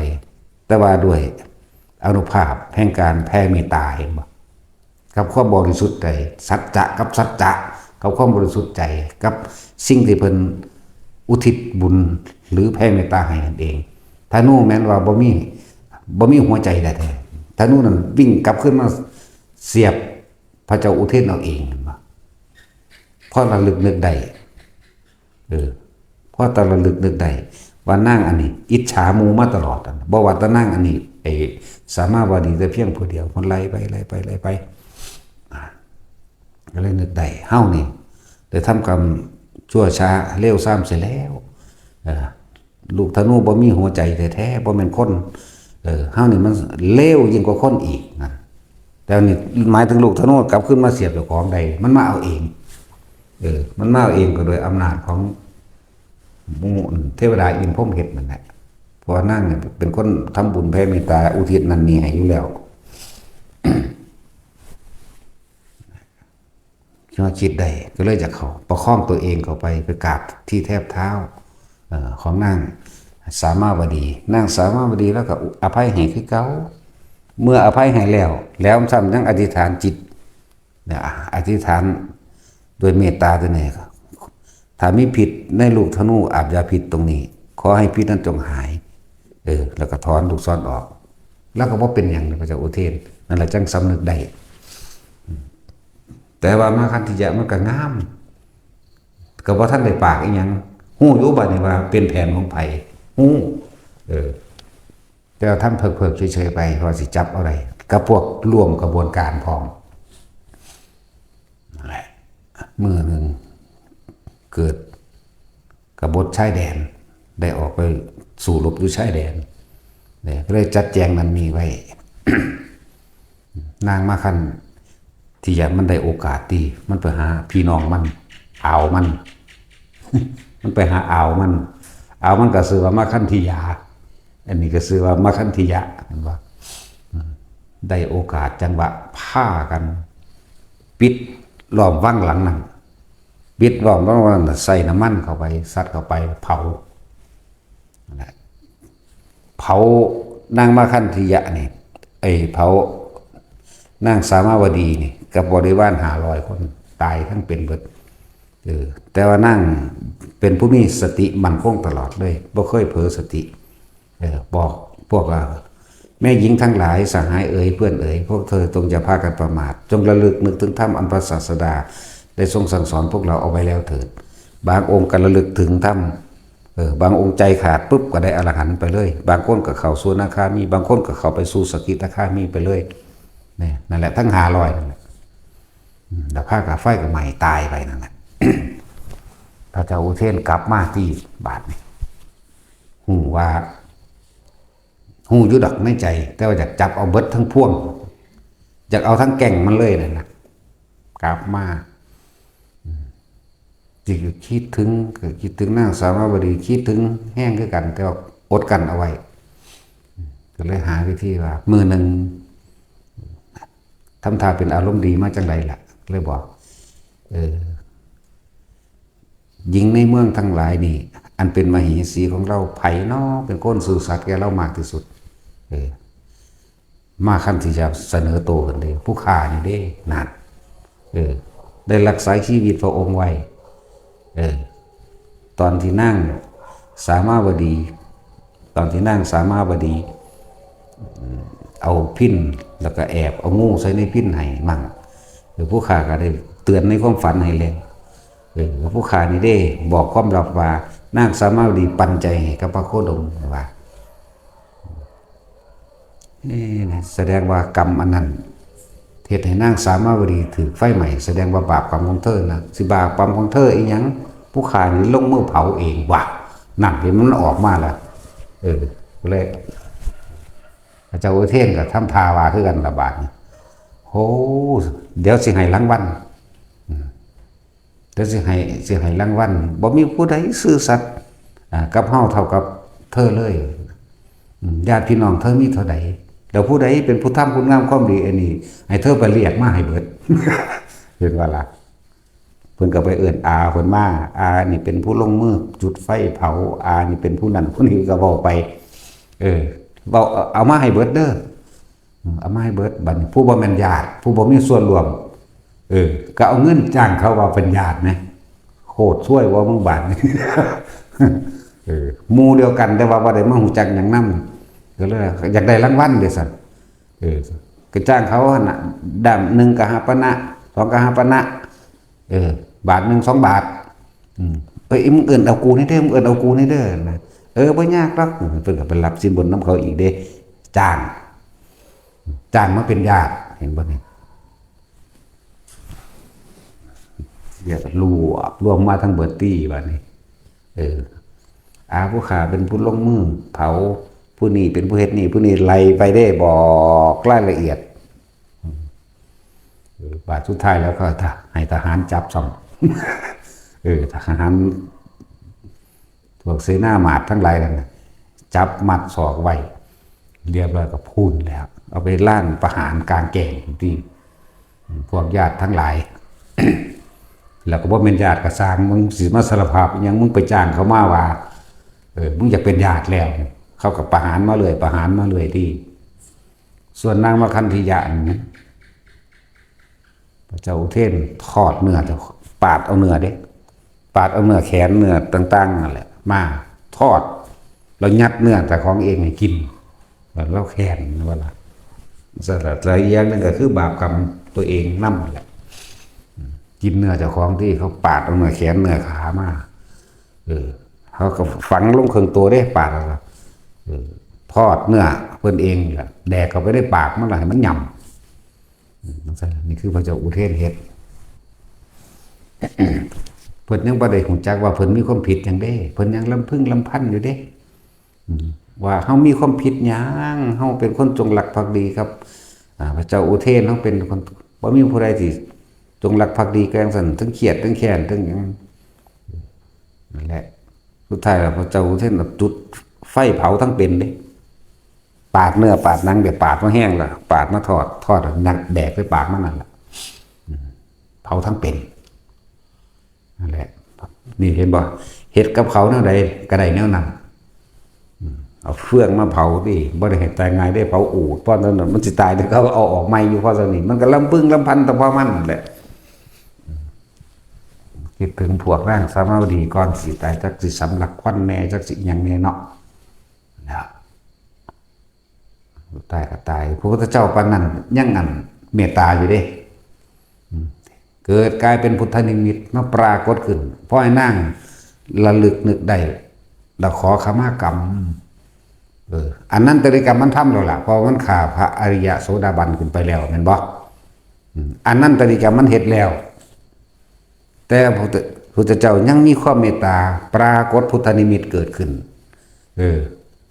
แต่ว่าด้วยอนุภาพแห่งการแผ่เมตตาเห็นบ่กับความบริสุทธิ์ใจสัจจะกับสัจจะกับความบริสุทธิ์ใจกับสิ่งที่เพิ่นอุทิศบุญหรือแผ่เมตตาให้นั่นเองธนูแม้นว่าบ่มีหัวใจแท้ๆธนูนั้นวิ่งกลับขึ้นมาเสียบพระเจ้าอุเทนเอาเองเพราะระลึกนึกได้เพราะตระลึกนึกได้ว่านั่งอันนี้อิจฉามูมาตลอดบ่ว่าแต่นั่งอันนี้สามารถว่าดีแต่เพียงผู้เดียวคนไล่ไปก็เลยนึกได้เฮ้านี่ได้ทำกรรมชั่วช้าเร็วซ้ำเสร็จแล้วลูกธนูบ่มีหัวใจแท้ๆบ่แม่นคนเฮ้านี่มันเลวยิ่งกว่าคนอีกนะแต่นี่หมายถึงลูกธนูกลับขึ้นมาเสียบเจ้าของใดมันมาเอาเองมันมาเอาเองก็โดยอำนาจของเทวดาอินพรหมเฮ็ดนั่นแหละเพราะนั่งเป็นคนทำบุญแผ่เมตตาอุทิศนั่นนี่ให้อยู่แล้วคิดได้ก็เลยจะเขาประคองตัวเองเข้าไปกราบที่แทบเท้าของนางสามาวดีนางสามาวดีแล้วก็อภัยให้คือเก่าเมื่ออภัยให้แล้วซ้ำยังอธิษฐานจิตเนี่ยอธิษฐานโดยเมตตาตัวนี้ถ้ามีผิดในลูกธนูอาบยาพิษตรงนี้ขอให้พิษนั้นจงหายแล้วก็ถอนลูกศรออก แล้วก็บ่เป็นหยังพระเจ้าอุเทนนั่นแหละจังสำนึกได้แต่ว่ามาคันธิยะมันก็งามก็บ่ทันได้ปากอีหยังฮู้อยู่บัดนี้ว่าเป็นแผนของไผฮู้แต่ว่าท่านเพิกๆเฉยๆไปว่าสิจับเอาได้กับพวกร่วมกระบวนการพร้อมนั่นแหละมื้อนึงเกิดกบฏชายแดนได้ออกไปสู่รบอยู่ชายแดนเนี่ยก็เลยจัดแจงนั้นมีไว้ นางมาคันที่อยากมันได้โอกาสดีมันไปหาพี่น้องมันอ่าวมัน มันไปหาอ่าวมันก็ซื้อว่ามาคันธิยาอันนี้ก็ซื้อว่ามาคันธิยะเห็นว่าได้โอกาสจังหวะผ้ากันปิดล้อมวังหลังนั้นปิดล้อมวังนั้นใส่น้ำมันเข้าไปซัดเข้าไปเผานางมาคันธิยะนี่เผานางสามาวดีนี่กับบริวาร500 คนตายทั้งเป็นเบิดแต่ว่านั่งเป็นผู้มีสติมั่นคงตลอดเลยบ่เคยเผลอสติบอกพวกแม่หญิงทั้งหลายสหายเอ๋ยเพื่อนเอ๋ยพวกเธอจงอย่าพากันประมาทจงระลึกนึกถึงธรรมอันพระศาสดาได้ทรงสั่งสอนพวกเราเอาไว้แล้วเถิดบางองค์ก็ระลึกถึงธรรมบางองค์ใจขาดปุ๊บก็ได้อรหันต์ไปเลยบางคนก็เข้าสู่อนาคามีบางคนก็เข้าไปสู่สกิทาคามีไปเลยนี่นั่นแหละทั้ง500นั่นแหละแต่ผ้ากับไฟกับใหม่ตายไปนั่นแหละ พระเจ้าอุเทนกลับมาที่บาทนี่หูว่าหูยุดอกในใจแต่ว่าอยากจับเอาเบิดทั้งพ่วงอยากเอาทั้งแก่งมันเลยนะกลับมาจิตคิดถึงนางสามาวดีคิดถึงแห้งคือกันแต่ว่าอดกันเอาไว้ก็เลยหาวิธีว่ามือหนึ่งทำท่าเป็นอารมณ์ดีมาจังไรล่ะเลยบอกหญิงในเมืองทั้งหลายนี่อันเป็นมเหสีของเราไผ่นอเป็นก้นสื่อสัตว์แกเรามากที่สุดมาขั้นที่จะเสนอโตกันเลยผู้ข่านี่ได้นัดได้รักษาชีวิตพระองค์ไว้ตอนที่นั่งสามาวดีเอาพิ้นแล้วก็แอบเอางูใส่ในพิ้นให้มั่งหรือผู้ข่าก็ได้เตือนในความฝันให้เลยผู้ข่านี่ได้บอกความลับว่านางสามาวดีปันใจกับพระโคดมว่าแสดงว่ากรรมอันนั้นเหตุให้นางสามาวดีถือไฟใหม่แสดงว่าบาปกรรมของเธอนะสิบาปกรรมของเธออีกยังผู้ข่านี่ลงมือเผาเองว่ะนั่นเห็นมันออกมาแล้วเลยพระเจ้าอุเทนกับทำทาวาคือกันระบาดโอ้เดี๋ยวสิให้รางวัลเดี๋ยวสิให้รางวัลบ่มีผู้ใดซื่อสัตย์กับเฮาเท่ากับเธอเลยญาติพี่น้องเธอมีเท่าใดแล้วผู้ใดเป็นผู้ทำคุณงามความดีอันนี้ให้เธอไปเรียกมาให้เบิด เห็นว่าล่ะเพิ่นก็ไปเอิ้นอาเพิ่นมาอานี่เป็นผู้ลงมือจุดไฟเผาอานี่เป็นผู้นั้นผู้นี้ก็เว้าไปเว้าเอามาให้เบิดเด้อเอามาให้เบิดบัดนี้ผู้บ่แม่นญาติผู้บ่มีส่วนร่วมก็เอาเงินจ้างเขาว่าเป็นญาตินะโคตรช่วยว่ามึงบาดนี่ หมู่เดียวกันแต่ว่าบ่ได้มาฮู้จักหยังนำก็เลยอยากได้รางวัลเด้อซั่นก็จ้างเขาน่ะดำ1กหปณะ2กหปณะบาท1 2 บาทมึงเอิ้นเอากูนี่เด้อมึงเอิ้นเอากูนี่เด้อนะบ่ยากหรอกเพิ่นก็ไปรับสินบนน้ำเขาอีกเด้จ้างมาเป็นญาติเห็นบ่นี่เดี๋ยวรวมมาทั้งเบิดตี้บัดนี้ผู้ข่าเป็นผู้ลงมือเผาผู้นี้เป็นผู้เฮ็ดนี่ผู้นี้ไล่ไปได้บอกรายละเอียดบาทสุดท้ายแล้วก็ให้ทหารจับซ่อมทหารพวกเสนาหมาดทั้งหลายนั่นจับมัดศอกไว้เรียบร้อยก็พูนแล้วเอาไปล่างประหารกลางแก่งที่พวกญาติทั้งหลาย แล้วก็บ่เป็นญาติก็สร้างมึงสิมาสารภาพยังมึงไปจ้างเขามาว่ามึงอยากเป็นญาติแล้วเขาก็ประหารมาเลยที่ส่วนนางมคันธิยะนี่พระเจ้าอุเทนทอดเนื้อจะปาดเอาเนื้อแขนเนื้อต่างๆนั่นแหละมาทอดแล้วยัดเนื้อแต่ของเองให้กิน มันเราแค้นว่าล่ะสลัดระยะนึงก็คือบาปกรรมตัวเองนั่นแหละกินเนื้อเจ้าของที่เขาปาดเอาเนื้อแขนเนื้อขามาเขาก็ฝังลงเครื่องตัวได้ปาดแล้วทอดเนื้อเพิ่นเองแหละแดกเข้าไปได้ปากมันไหลมันหย่ำนี่คือพระเจ้าอุเทนเฮ็ดเพิ่นยังบ่ได้หูจักว่าเพิ่นมีความผิดอย่างเด้เพิ่นยังลำพึงลำพันอยู่เด้ว่าเฮามีความผิดหยังเฮาเป็นคนจงรักภักดีครับพระเจ้าอุเทนเฮาเป็นคนบ่มีผู้ใดที่จงรักภักดีแกล้งสั่นทั้งเขียดทั้งแค้นทั้งหยังนั่นแหละสุดท้ายแล้วพระเจ้าอุเทนจุดไฟเผาทั้งเป็นเด้ปาดเนื้อปาดหนังเดี๋ยวปาดมาแห้งล่ะปาดมาทอดนักแดกไปปากมันนั่นล่ะเผาทั้งเป็นนั่นแหละนี่เห็นบ่เฮ็ดกับเขาแนวใดก็ได้แนวนั้นเอาเฟืองมาเผาดิบ่ได้เฮ็ดตายง่ายได้เผาอูดเพราะนั้นมันสิตายแต่เขาเอาออกใหม่อยู่เพราะฉะนั้นมันก็ลำพึงลำพันแต่พอมันแหละคิดถึงพวกร่างสามาวดีก่อนสิตายจักสิสำลักควันแน่จักสิหยังแน่เนาะนะตายก็ตายพระพุทธเจ้าปานนั้นยังงั้นเมตตาอยู่เด้เกิดกลายเป็นพุทธนิมิตมาปรากฏขึ้นเพราะไอ้นางระลึกนึกได้แล้วขอขมากรรมอันนั้นตริกรรมมันทำแล้วล่ะเพราะมันขาพระอริยโสดาบันขึ้นไปแล้วเห็นบ่อันนั้นตริกรรมมันเฮ็ดแล้วแต่พระพุทธเจ้ายังมีความเมตตาปรากฏพุทธนิมิตเกิดขึ้น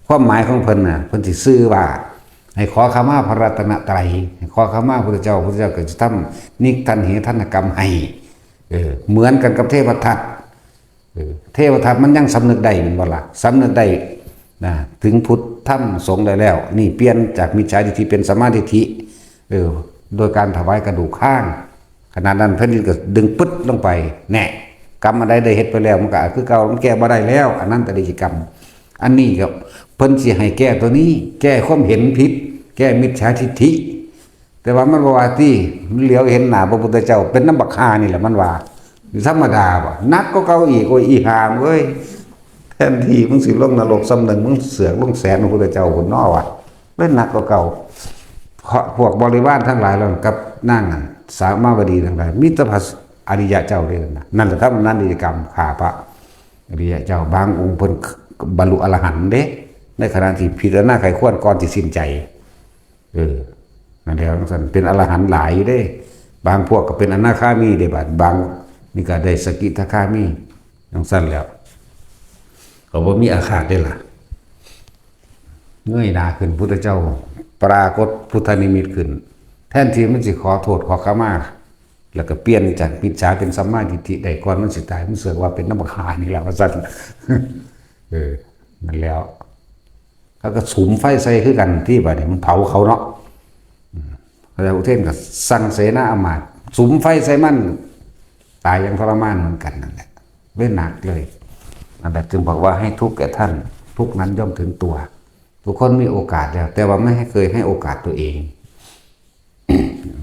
ความหมายของเพิ่นน่ะเพิ่นสิซื่อว่าให้ขอขมาพระรัตนตรัยให้ขอขมาพระพุทธเจ้าก็จะทำนิกทันเหทันกรรมให้เหมือนกันกับเทวทัตเทวทัตมันยังสำนึกได้แม่นบ่ล่ะสำนึกได้นะถึงพุทธธรรมสงฆ์ได้แล้วนี่เปลี่ยนจากมิจฉาทิฏฐิเป็นสัมมาทิฏฐิโดยการถวายกระดูกข้างขณะนั้นเพิ่นก็ดึงปึ๊ดลงไปแน่กรรมอะไรได้เฮ็ดไปแล้วมันก็คือเก่ามันแก้บ่ได้แล้วอันนั้นตริกรรมอันนี้ก็เพิ่นสิให้แก้ตัวนี้แก้ความเห็นผิดแก้มิจฉาทิฏฐิแต่ว่ามันบ่ว่าที่มันเหลียวเห็นหน้าพระพุทธเจ้าเป็นน้ำบักห่านี่แหละมันว่าธรรมดาบ่นักก็เก่าอีกโอ้ยอีหามเอ้ยแทนที่มึงสิลงนรกซ้ำหนึ่งมึงเสือกลงแสนพระพุทธเจ้าพุ่นน้อว่ะเล่นหนักก็เก่าเพราะพวกบริวารทั้งหลายแล้วกับนั่งสามาวดีทั้งหลายมิตรภัสอริยะเจ้าเลยนะนั่นแหละครับนั่นกิจกรรมข่าพระอริยะเจ้าบางองค์เพิ่นบรรลุอรหันต์เด้ในขณะที่พิจารณาไขควรก่อนที่สิ้นใจนั่นแหละท่านเป็นอรหันต์หลายอยู่เด้บางพวกก็เป็นอนาคามีเด้บางนี่ก็ได้สกิทาคามีจังซั่นแล้วก็บ่มีอาฆาตได้ล่ะเงยหน้าขึ้นพุทธเจ้าปรากฏพุทธนิมิตขึ้นแทนที่มันสิขอโทษขอขมาแล้วก็เปลี่ยนจากมิจฉาเป็นสัมมาทิฏฐิได้ก่อนมันสิตายมันเสือกว่าเป็นน้ำบักหานี่แหละว่าซั่นนั่นแล้วเขาก็สุมไฟใส่คือกันที่บัดนี้มันเผาเขาเนาะพระเจ้าอุเทนก็สั่งเสนาอมาตย์สุมไฟใส่มันตายอย่างทรมานเหมือนกันนั่นแหละเล่นหนักเลยนั่นแหละจึงบอกว่าให้ทุกข์แก่ท่านทุกนั้นย่อมถึงตัวทุกคนมีโอกาสแล้วแต่ว่าไม่ให้เคยให้โอกาสตัวเอง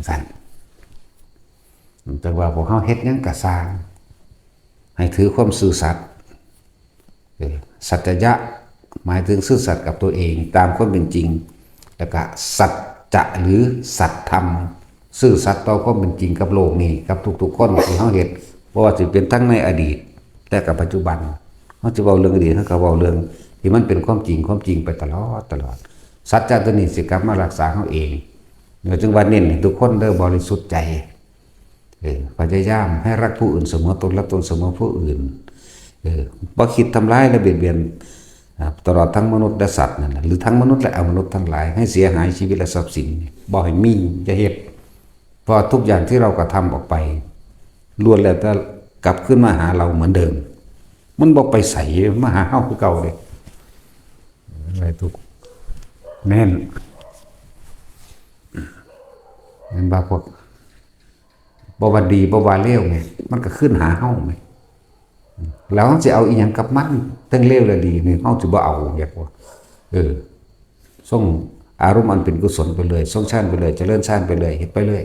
สั่นแต่ว่าพวกเขาเฮ็ดยังกะสร้างให้ถือความซื่อสัตย์สัจจะหมายถึงซื่อสัตย์กับตัวเองตามความเป็นจริงแล้วก็สัจจะหรือสัตธรรมซื่อสัตย์ต่อความเป็นจริงกับโลกนี้กับทุกๆคนที่เขาเฮ็ดเพราะว่าจะเป็นทั้งในอดีตและกับปัจจุบันเขาจะเว้าเรื่องอดีตเขาก็เว้าเรื่องที่มันเป็นความจริงไปตลอดสัจจะตัวนี้สิกลับมารักษาเขาเองเนื่องจึงวันนี้ทุกคนเด้อบริสุทธิ์ใจพยายามให้รักผู้อื่นเสมอตนรักตนเสมอผู้อื่นบ่คิดทำร้ายและเบียดเบียนตลอดทั้งมนุษย์และสัตว์นั่นแหละหรือทั้งมนุษย์และอมนุษย์ทั้งหลายให้เสียหายชีวิตและทรัพย์สินบ่ให้มีจะเฮ็ดเพราะทุกอย่างที่เรากระทำออกไปล้วนแล้วแต่กลับขึ้นมาหาเราเหมือนเดิมมันบ่ไปใส่มาหาเฮาคือเก่าเลยอะไรทุกแน่นเห็นบ่พวกบ่ว่าดีบ่ว่าเลวไงมันก็ขึ้นหาเฮาไหมแล้วจะเอาอีหยังกับมันทั้งเลวและดีนี่เฮาสิบ่เอาอย่างว่าส่งอารมณ์อันเป็นกุศลไปเลยส่งฌานไปเลยเจริญฌานไปเลยเฮ็ดไปเลย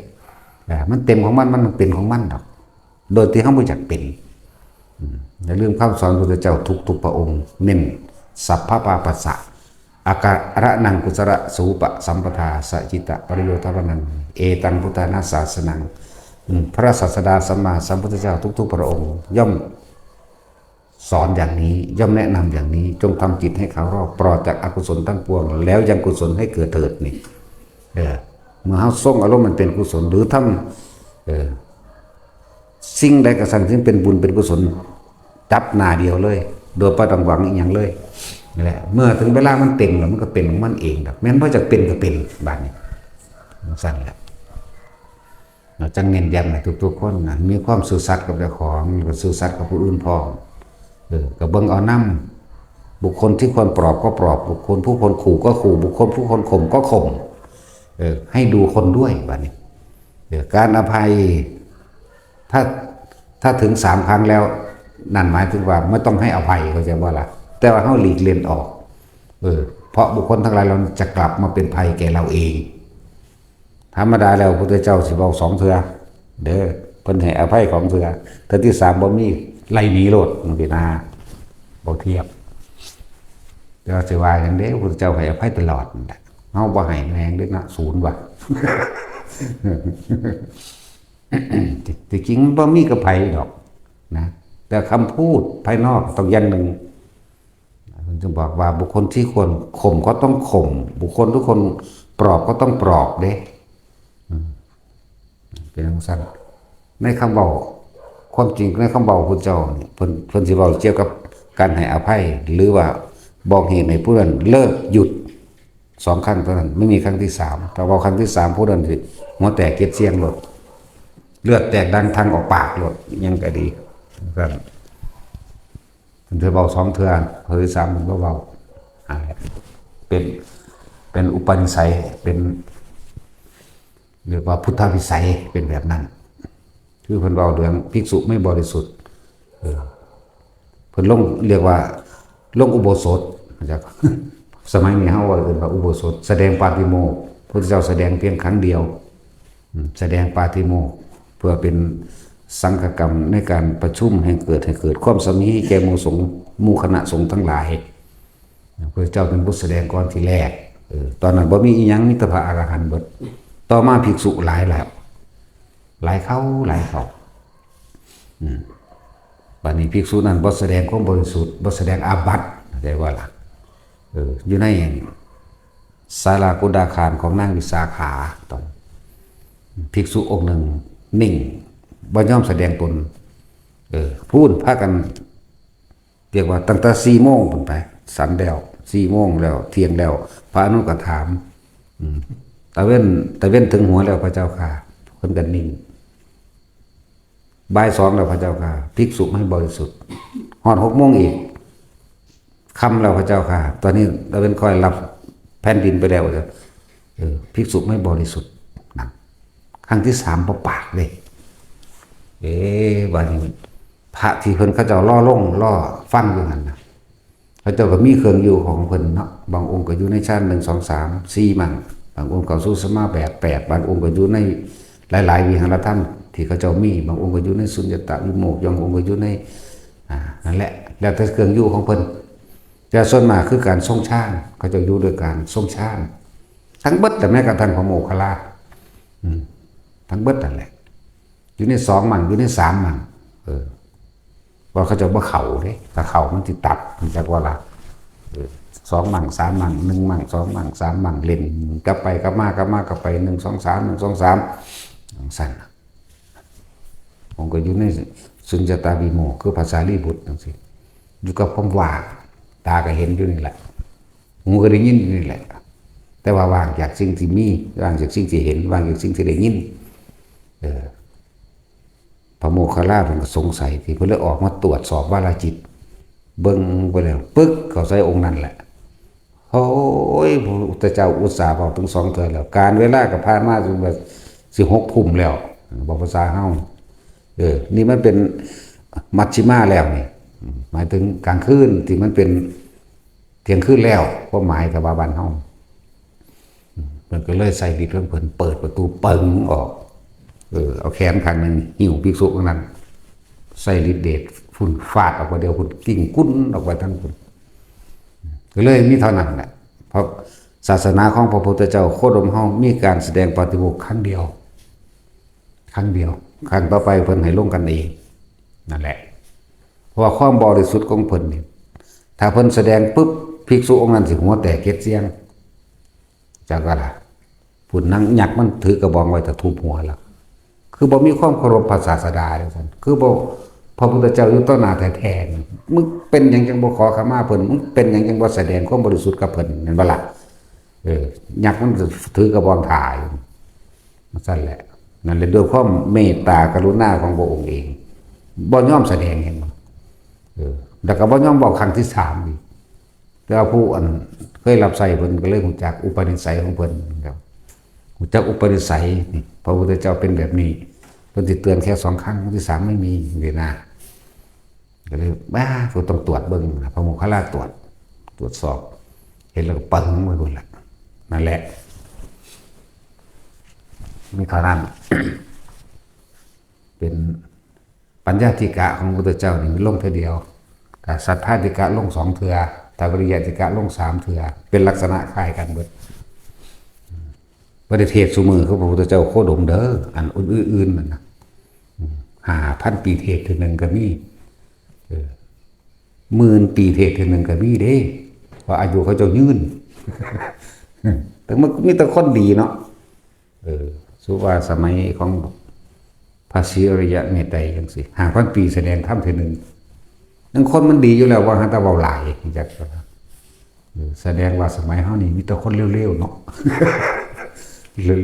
มันเต็มของมันเป็นของมันดอกโดยที่เฮาบ่จักเป็นอย่าลืมคำสอนพระพุทธเจ้าทุกพระองค์เน้นสัพพะปาปัสสะ อาการะนังกุศลสูปะสัมปทาสจิตะปริโยทวนังเอตังพุทธานาศาสนังพระศาสดาสัมมาสัมพุทธเจ้าทุกๆพระองค์ย่อมสอนอย่างนี้ย่อมแนะนำอย่างนี้จงทำจิตให้เขารอบปลอดจากอกุศลทั้งปวงแล้วยังกุศลให้เกิดเถิดนี่เมื่อเฮาส่งอารมณ์มันเป็นกุศลหรือทำสิ่งใดกระสันซึ่งเป็นบุญเป็นกุศลจับหน้าเดียวเลยโดยประต้องหวังอีกอย่างเลยนี่แหละเมื่อถึงเวลามันเต็มแล้วมันก็เป็นของมันเองแม้นว่าจะเป็นก็เป็นบาดนี้สั่นแหละเราจังเน้นย้ำให้ทุกๆคนนะมีความซื่อสัตย์กับเจ้าของก็ซื่อสัตย์กับผู้อื่นพร้อมก็เบิ่งเอานำบุคคลที่ควรปลอบก็ปลอบบุคคลผู้คนขู่ก็ขู่บุคคลผู้คนข่มก็ข่มให้ดูคนด้วยบาดนี้การอภัยถ้าถึง3 ครั้งแล้วนั่นหมายถึงว่าไม่ต้องให้อภัยเขาจะว่าล่ะแต่ว่าเฮาหลีกเลี่ยงออกเพราะบุคคลทั้งหลายเราจะกลับมาเป็นภัยแก่เราเองธรรมดาแล้วพระพุทธเจ้าสิเว้า2 เทื่อเด้อเพิ่นให้อภัยของเทื่อเทื่อที่3บ่มีไล่หนีโลดจังซี่นะบ่เทียบแต่ว่าสิว่าจังได๋พระพุทธเจ้าให้อภัยตลอดเฮาบ่ให้แรงเด้อนะศูนย์ว่ะ ที่จริงบ่มีกับไผดอกนะแต่คำพูดภายนอกต้องอย่างหนึ่งผมจะบอกว่าบุคคลที่ควรข่มก็ต้องข่มบุคคลทุกคนปลอบก็ต้องปลอบเด้เป็นอย่างสั้นในคำเบาความจริงในคำเบาคุณเจ้าเนี่ยเพิ่นสิเว้าเกี่ยวกับการให้อภัยหรือว่าบอกเหตุให้ผู้นั้นเลิกหยุด2 ครั้งเท่านั้นไม่มีครั้งที่3ถ้าเว้าครั้งที่3ผู้นั้นสิหัวแตกเก็ดเสียงหลดเลือดแตกดังทางออกปากหลดยังก็ดีครับเธอเบา2 เทื่อเฮ้ย3มันก็เบาเป็นอุปนิสัยเป็นเรียกว่าพุทธวิสัยเป็นแบบนั้นคือเพิ่นเบาเรื่องภิกษุไม่บริสุทธิ์เพิ่นลงเรียกว่าลงอุโบสถจากสมัยนี้เฮาว่าเรียกว่าอุโบสถแสดงปาฏิโมกข์พระพุทธเจ้าแสดงเพียงครั้งเดียวแสดงปาฏิโมกข์เพื่อเป็นสังฆกรรมในการประชุมให้เกิดความสามัคคีแก่หมู่สงฆ์หมู่คณะสงฆ์ทั้งหลายพระเจ้าเป็นผู้แสดงก่อนที่แรกตอนนั้นบ่มีอีหยังมีแต่พระอรหันต์เบิดต่อมาภิกษุหลายแล้วหลายเขาบัดนี้ภิกษุนั้นบ่แสดงความบริสุทธิ์บ่แสดงอาบัติได้ว่าล่ะอยู่ในศาลากุฎาคารของนางวิสาขาตอนภิกษุองค์หนึ่งนิ่งบ่ยอมแสดงตนพูดพากันเรียกว่าตั้งแต่4 โมงขึ้นไปสันแล้ว4 โมงแล้วเที่ยงแล้วพระอนุก็ถามตะเว้นถึงหัวแล้วพระเจ้าค่ะเพิ่นก็นิ่งบ่าย 2แล้วพระเจ้าค่ะภิกษุไม่บริสุทธิ์ฮอด6 โมงอีกค่ำแล้วพระเจ้าค่ะตอนนี้ตะเว้นค่อยรับแผ่นดินไปแล้วภิกษุไม่บริสุทธิ์นั่นครั้งที่3บ่ปากเลยบัดนี้พระที่เพิ่นเขาเจ้าล่อฟังอยู่นั่นนะเขาเจ้าก็มีเครื่องอยู่ของเพิ่นเนาะบางองค์ก็อยู่ในชั้น1 2 3 4มั่งบางองค์ก็สู่สมา8บางองค์ก็อยู่ในหลายๆวิหารธรรมที่เขาเจ้ามีบางองค์ก็อยู่ในสุญญตวิโมกข์บางองค์ก็อยู่ในนั่นแหละแล้วแต่เครื่องอยู่ของเพิ่นแต่ส่วนมากคือการทรงฌานเขาจะอยู่ด้วยการทรงฌานทั้งเบิดแต่แม้กระทั่งพระโมคคัลลาทั้งเบิดนั่นแหละอยู่ใน2 มั่งอยู่ใน3 มั่งว่าเขาจะบ่เข้าเด้ถ้าเข้ามันสิตัดมันจักว่าล่ะ2 มั่ง3 มั่ง1 มั่ง2 มั่ง3 มั่งเล่นกลับไปกลับมากลับไป1 2 3 1 2 3สั่นผมก็อยู่ในสุญญตาวิโมกข์คือภาษาลีบุตรจังซี่อยู่กับความว่างตาก็เห็นอยู่นี่แหละหูก็ได้ยินอยู่นี่แหละแต่ว่าว่างจากสิ่งที่มีว่างจากสิ่งที่เห็นว่างจากสิ่งที่ได้ยินพระโมคคัลลาเพิ่นก็สงสัยที่เพิ่นเลยออกมาตรวจสอบวาลจิตเบิ่งไปแล้วปึ๊กเข้าใส่องค์นั้นแหละโอ้ยพระพุทธเจ้าอุตส่าห์บอกถึง2 เทื่อแล้วการเวลาก็ผ่านมาจนว่าสิ6 ทุ่มแล้วบอกภาษาเฮานี่มันเป็นมัชฌิมาแล้วนี่หมายถึงกลางคืนที่มันเป็นเที่ยงคืนแล้วความหมายกับบ้านเฮาเพิ่นก็เลยใส่ฤทธิ์ของเพิ่นเปิดประตูเปิงออกเอาแขนข้างนึงหิ้วภิกษุคนนั้นใส่ฤทธิ์เดชฝุ่นฟาดออกมาเดียวฝุ่นกิ่งกุ้นออกไปทั้งฝุ่นก็เลยมีเท่านั้นแหละ เพราะศาสนาของพระพุทธเจ้าโคดมเฮามีการแสดงปฏิโมกข์ครั้งเดียวครั้งต่อไปเพิ่นให้ลงกันเองนั่นแหละเพราะว่าความบริสุทธิ์ของเพิ่นนี่ถ้าเพิ่นแสดงปุ๊บภิกษุองค์นั้นสิหัวแตกเก็ดเสียงจากว่าล่ะผู้นั่งยักษ์มันถือกระบองไว้แต่ทุบหัวแล้วคือบ่มีความเคารพพระศาสดาจังซั่นคือบ่พระพุทธเจ้าอยู่ต่อหน้าแท้ๆมึงเป็นหยังจังบ่ขอขมาเพิ่นมึงเป็นหยังจังบ่แสดงความบริสุทธิ์กับเพิ่นนั่นบ่ล่ะยักษ์มันถือกระบองถ่ายมันซั่นแหละนั่นเลยด้วยความเมตตากรุณาของพระองค์เองบ่ยอมแสดงเห็นบ่แล้วก็บ่ยอมบอกครั้งที่3อีกแต่ว่าผู้อันเคยรับใช้เพิ่นก็เลยรู้จักอุปนิสัยของเพิ่นครับรู้จักอุปนิสัยนี่พระพุทธเจ้าเป็นแบบนี้เพิ่นสิเตือนแค่2ครั้งครั้งที่3ไม่มีนี่นะก็เลยบ้าก็ต้องตรวจเบิ่งพระโมคคัลลาตรวจสอบเห็นแล้วก็ปึ้งไว้พุ่นล่ะนั่นแหละมีเท่านั้น เป็นปัญญาธิกะของพระพุทธเจ้านี่ลงเทื่อเดียวแต่สัทธาธิกะลง2เทื่อแต่ปริยัติกะลง3เทื่อเป็นลักษณะคล้ายกันเบิดประเทศสุมือของพระพุทธเจ้าโคดมเด้ออันอื่นๆนั่นนะ5,000 ปีเทศน์นึงก็มี10,000 ปีเทศน์นึงก็มีเด้ว่าอายุเขาเจ้ายืน แต่มันมีแต่คนดีเนาะสุว่าสมัยของพระศรีอริยะเมตไตรจังซี่5,000 ปีแสดงธรรมเทื่อนึงนั่นคนมันดีอยู่แล้วว่าหันตะเว้าหลายจักแสดงว่าสมัยเฮานี่มีแต่คนเร็วๆเนาะ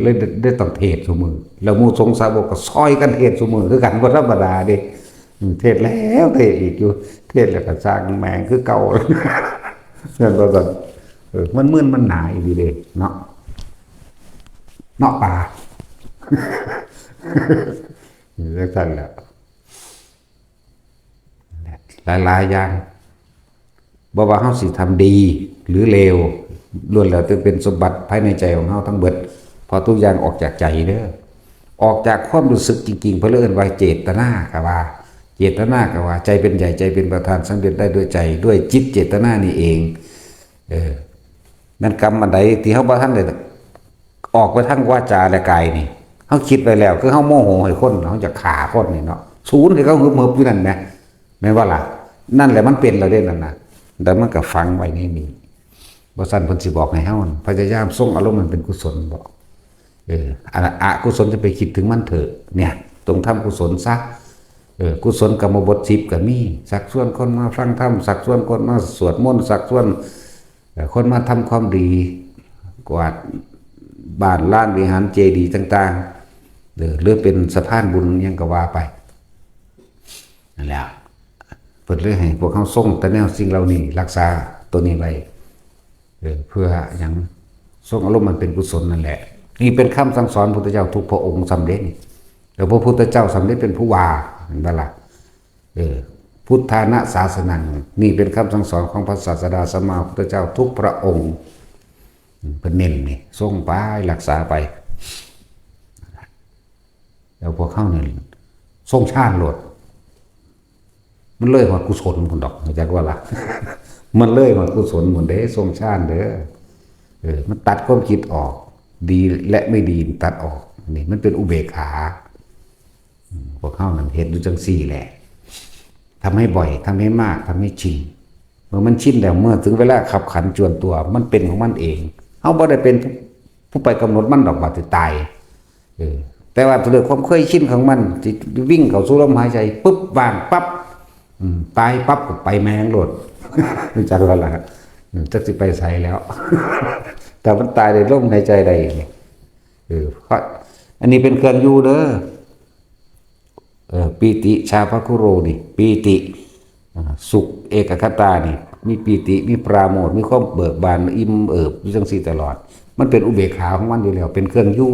เลยได้ต้องเทศน์ซุมื้อแล้วหมู่สงฆ์สาวกก็ซอยกันเทศน์ซุมื้อคือกันบ่ธรรมดาเด้เทศน์แล้วเทศน์อีกอยู่เทศน์แล้วก็สร้างแหมงคือเก่า นั่นก็มันมึนมันหนาอีดีเด้เนาะป่าเรื่องกันแหละหลายอย่างบ่ว่าเฮาสิทำดีหรือเลวล้วนแล้วจะเป็นสมบัติภายในใจของเฮาทั้งเบิดพอทุกอย่างออกจากใจเด้อออกจากความรู้สึกจริงๆเพิ่นเอิ้นว่าเจตนาก็ว่าเจตนาก็ว่าใจเป็นใหญ่ใจเป็นประธานสำเร็จได้ด้วยใจด้วยจิตเจตนานี่เองนั่นกรรมอันใดที่เฮาบ่ทันได้ออกไปทางวาจาและกายนี่เฮาคิดไว้แล้วคือเฮาโมโหให้คนเฮาจะฆ่าคนนี่เนาะศูนย์ให้เขาฮึบๆอยู่นั่นแหมแม่นว่าล่ะนั่นแหละมันเป็นแล้วเด้นั่นน่ะแต่มันก็ฝังไว้ในนี้บ่ซั่นเพิ่นสิบอกให้เฮาพยายามส่งอารมณ์มันเป็นกุศลบอกอกุศลจะไปคิดถึงมันเถอะเนี่ยตรงทำกุศลซะกุศลกรรมบท10ก็มีสักส่วนคนมาฟังธรรมสักส่วนคนมาสวดมนต์สักส่วนคนมาทำความดีกวาดบ้านล้านวิหารเจดีย์ต่างๆหรือเป็นสะพานบุญยังก็ว่าไปนั่นแหละเปิดเลยให้พวกเขาส่งแต่แนวสิ่งเหล่านี้รักษาตัวนี้ไว้เพื่ออย่างส่งอารมณ์มันเป็นกุศลนั่นแหละนี่เป็นคำสั่งสอนพุทธเจ้าทุกพระองค์สำเร็จแล้วพระพุทธเจ้าสำเร็จเป็นผู้ว่าเห็นไหมล่ะพุทธานะศาสนังนี่เป็นคำสั่งสอนของพระศาสดาสัมมาสัมพุทธเจ้าทุกพระองค์เป็นเน้นนี่ส่งไปรักษาไปแล้วพวกเข้าเนี่ยส่งชาติโหลดมันเลยหมดกุศลคนดอกไม่ใช่ว่าล่ะ มันเลยหมดกุศลหมดเด้ส่งชาติเด้อมันตัดความคิดออกดีและไม่ดีตัดออกนี่มันเป็นอุเบกขาพวกเข้านั่นเห็นดูจังซี่แหละทำให้บ่อยทำให้มากทำให้ชินเมื่อมันชินแล้วเมื่อถึงเวลาขับขันจวนตัวมันเป็นของมันเองเขาบ่ได้เป็นผู้ไปกำหนดมันดอกบาดตายแต่ว่าด้วยความเคยชินของมันวิ่งเข้าสู่ลมหายใจปุ๊บวางปั๊บตายปั๊บก็ไปแมงโลดรู้จักว่าล่ะจักสิไปใส่แล้ว แต่มันตายในลมหายใจใดเพราะอันนี้เป็นเครื่องอยู่เด้อปีติชาภคุโรนี่ปีติสุขเอกคตานี่มีปีติมีปราโมทย์มีความเบิกบานอิ่มเอิบอยู่จังซี่ตลอดมันเป็นอุเบกขาของมันอยู่แล้วเป็นเครื่องอยู่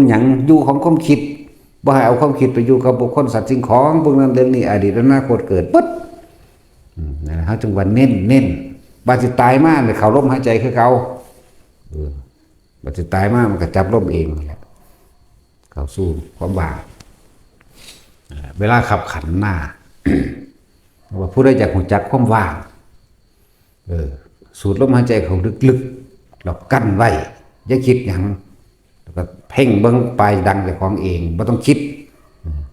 หยังอยู่ของความคิดบ่ให้เอาความคิดไปอยู่กับบุคคลสัตว์สิ่งของพวกนั้นเรื่องนี้อดีตอนาคตเกิดปึ๊ดนั่นเฮาจึงว่าเน้นบาดสิตายมาเนี่ยเขาลมหายใจคือเขาบาดสิตายมามันก็จับลมเองแหละเข้าสู่ความว่างเวลาขับขันหน้า ว่าผู้ใดอยากรู้จักความว่าง สูดลมหายใจเข้าลึกๆแล้วกั้นไว้อย่าคิดหยังแล้วก็เพ่งเบิ่งปลายดังเจ้าของเองบ่ต้องคิด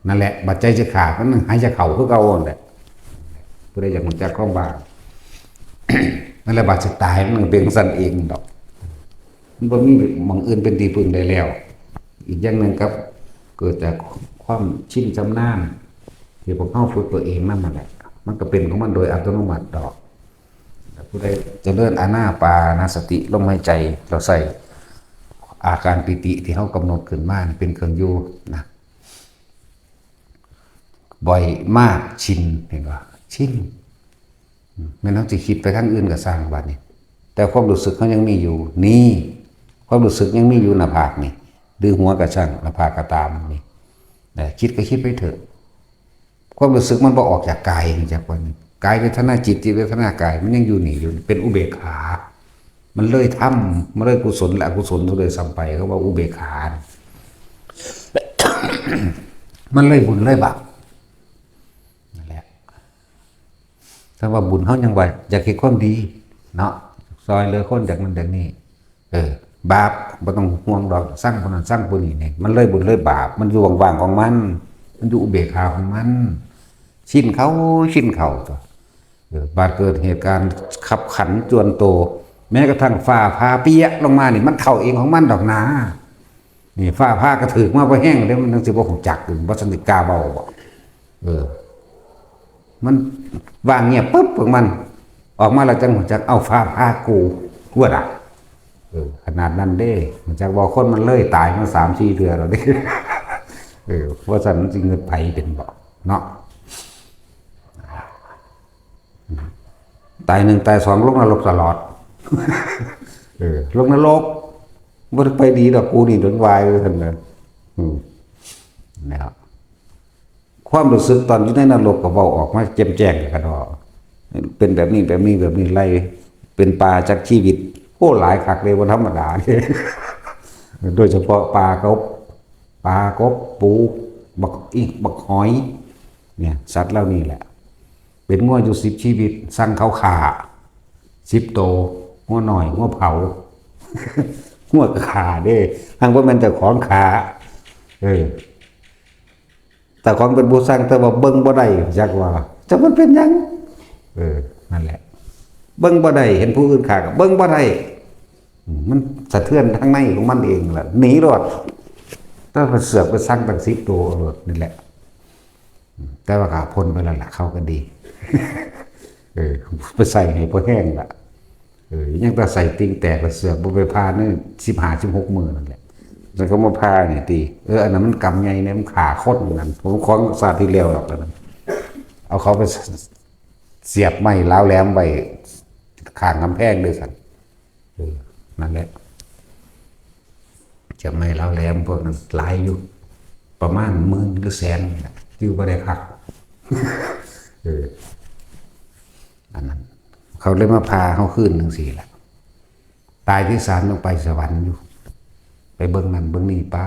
นั่นแหละบัดใจจะขาดมันหายใจเข้าคือเก่านั่นแหละผู้ใดอยากรู้จักของบ้า นั่นแหละบาดจะตายมันเป็นสั่นเองดอกมันบ่มีหม่องอื่นเป็นที่พึ่งได้แล้วอีกอย่างหนึ่งครับเกิดจากความชินชำนาญที่พวกเขาฝึกตัวเองนั่นแหละมันก็เป็นของมันโดยอัตโนมัติดอกผู้ใดจะเดินอานาปานสติลมหายใจเราใส่อาการปิติที่เขากำหนดขึ้นมาเป็นเครื่องอยู่นะบ่อยมากชินเห็นว่าชินไม่ต้องจะคิดไปทางอื่นก็สร้างบัดนี้แต่ความรู้สึกเขายังมีอยู่นี่ความรู้สึกยังมีอยู่หน้าผากนี่ดื้อหัวกระช่างหน้าผากกระตามนี่แต่คิดก็คิดไปเถอะความรู้สึกมันบ่ออกจากกายจากวันนี้กายเวทนาจิตเวทนากายมันยังอยู่นี่อยู่เป็นอุเบกขามันเลยทำมันเลยกุศลและอกุศลทุเลยสัมไปเขาว่าอุเบกขา มันเลยบุญเลยบาปนั่นแหละถ้าว่าบุญเขายังไงอยากเห็นความดีเนาะซอยเลยคนจากนั้นจากนี้บาปไม่ต้องห่วงดอกสร้างคนนั้นสร้างคนนี้เนี่ยมันเลยบุญเลยบาปมันอยู่ว่างๆของมันอยู่อุเบกขาของมันชินเขาตัวบาดเกิดเหตุการณ์ขับขันจวนโตแม้กระทั่งฟ้าพาเปียกลงมานี่มันเข่าเองของมันดอกนานี่ฟ้าพากระถือมาพอแห้งแล้วมันทั้งสิบว่าของจักถึงวัสนิกาเบาบอกมันวางเงียบปุ๊บของมันออกมาแล้วจังหัวจักเอาฟ้าพากูว่าด่ะขนาดนั้นเด้มันจากบอกคนมันเลยตายมา3-4 เดือนแล้วเด้ว่าสันจริงเงินไผเป็นบอกเนาะตาย1ตาย2ลงนรกตลอดลงนรกบ่ได้ไปดีดอกกูนี่โดนวายเลยท่านเลยนะครับความรู้สึกตอนอยู่ในนรกก็เว้าออกมาแจ่มแจ้งกันว่าเป็นแบบนี้ไล่เป็นปลาจากชีวิตโอ้หลายคักเลยบ่ธรรมดาเลยโดยเฉพาะปลากบปูบักหอยเนี่ยสัตว์เหล่านี้แหละเป็นงัวอยู่10 ชีวิตสั่งเขาขา10 โตงัวหน่อยงัวเผางัวขาเด้ทั้งว่ามันแต่ของขาแต่ของเป็นผู้สั่งแต่ว่าเบิ่งบ่ได้จักว่าจะมันเป็นยังนั่นแหละเบิ่งบ่ได้เห็นผู้อื่นขาก็เบิ่งบ่ได้มันสะเทือนทั้งในของมันเองแหละหนีรอดถ้าเสือกไปสั่งตั้ง10 ตัวรอดนี่แหละแต่ว่าขาพ้นไปแล้วล่ะเขาก็ดีไปใส่ให้พอแห้งละยังแต่ใส่ติงแตกกระเสือกบไปพานี่15-16 มื้อนั่นแหละแล้วก็มาพาเนี่ยตีอันนั้นมันกำไงเนี่ยมันขาโคตรนั่นผมคล้องซาที่เลี้ยวหรอกแล้วนั้นเอาเขาไปเสียบไม้ล้าวแหลมไปข้างกำแพงด้วยสันนั่นแหละจะไม้ล้าวแหลมพวกนั้นหลายอยู่ประมาณ10,000 หรือ100,000ที่บ่ได้คักอันนั้นเขาเลยมาพาเขาขึ้นทั้ง4แหละตายที่3ต้องไปสวรรค์อยู่ไปเบิ่งนั่นเบิ่งนี่ไป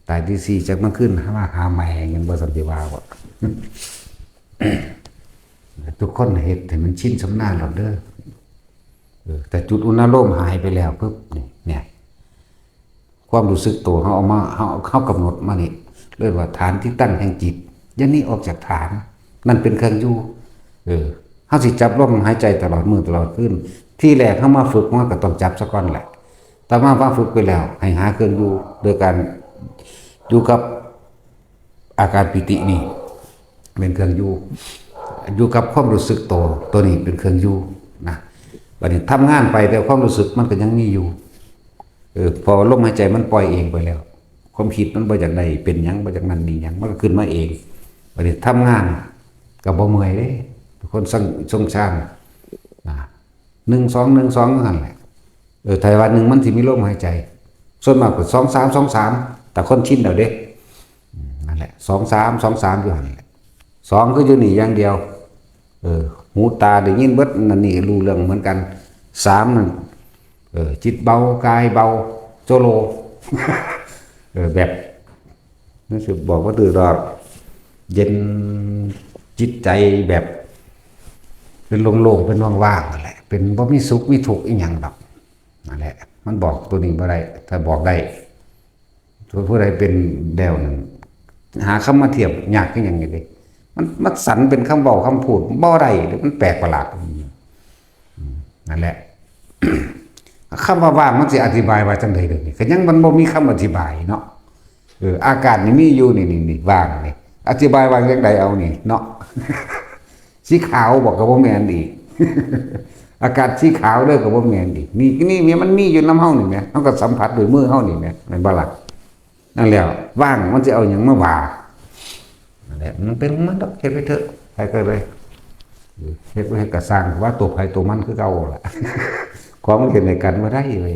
ตายที่4จากมันขึ้นหาแม่เงินบ่สันติวาวะ ทุกคนเห็นแต่มันชินชำนาญหรอกเด้อแต่จุดอุณโลมหายไปแล้วปุ๊บเนี่ยความรู้สึกตัวเขาเอามาเขากำหนดมานี่เรียกว่าฐานที่ตั้งแห่งจิตยันนี้ออกจากฐานนั่นเป็นเครื่องอยู่เขาสิจับลมหายใจตลอดมือตลอดขึ้นที่แรกเขามาฝึกมันก็ต้องจับซะก่อนแหละแต่มาฝึกไปแล้วให้หาเครื่องอยู่โดยการอยู่กับอาการปิตินี่เป็นเครื่องอยู่กับความรู้สึกตัวนี้เป็นเครื่องอยู่นะวันนี้ทำงานไปแต่ความรู้สึกมันก็ยังมีอยู่พอลมหายใจมันปล่อยเองไปแล้วความคิดมันบ่จากใดเป็นหยังบ่จากนั้นนี่หยังมันก็ขึ้นมาเองวันนี้ทำงานก็บ่เมื่อยเด้ทุกคนทรงชาญ1-2นั่นแหละไต้หวันหนึ่งมันสิมีลมหายใจส่วนมากก็2-3แต่คนชินแล้วเด้นั่นแหละ2-3อยู่หั่นแหละ2ก็อยู่นี่อย่างเดียวหูตาได้ยินเบิดนั่นนี่รู้เรื่องเหมือนกัน3นั่นจิตเบากายเบาโจโล แบบนั่นสิบอกว่าตื่นรอเย็นจิตใจแบบเป็นโล่งๆเป็นว่างๆนั่นแหละเป็น เป็นบ่มีสุขมีทุกข์อีหยังดอกนั่นแหละมันบอกตัวนี้บ่ได้ถ้าบอกได้ผู้ใดเป็นแนวหนึ่งหาคำมาเทียบยากคือหยังนี่เด้มันสันเป็นคำเว้าคำพูดบ่ได้มันแปลกประหลาดนั่นแหละ คำว่าว่างมันสิอธิบายว่าจังได๋เด้อนี่ก็ยังมันบ่มีคำอธิบายเนาะอากาศนี่มีอยู่นี่ว่างนี่อธิบายว่าจังไดเอานี่เนาะ สีขาวบอกก็บ่แม่นอีก อากาศสีขาวเด้อก็บ่แม่นอีกนี่มันมีอยู่นำเฮานี่แหมเฮาก็สัมผัสด้วยมือเฮานี่แหมแม่นบ่ล่ะนั่นแหละว่างมันสิเอาหยังมาว่านั่นแหละมันเป็นของมันดอกเฮ็ดไปเถอะใครเคยไปเฮ็ดไว้ให้กระสร้างว่าตัวไผตัวมันคือเก่าล่ะ ของมันเฮ็ดให้กันบ่ได้เลย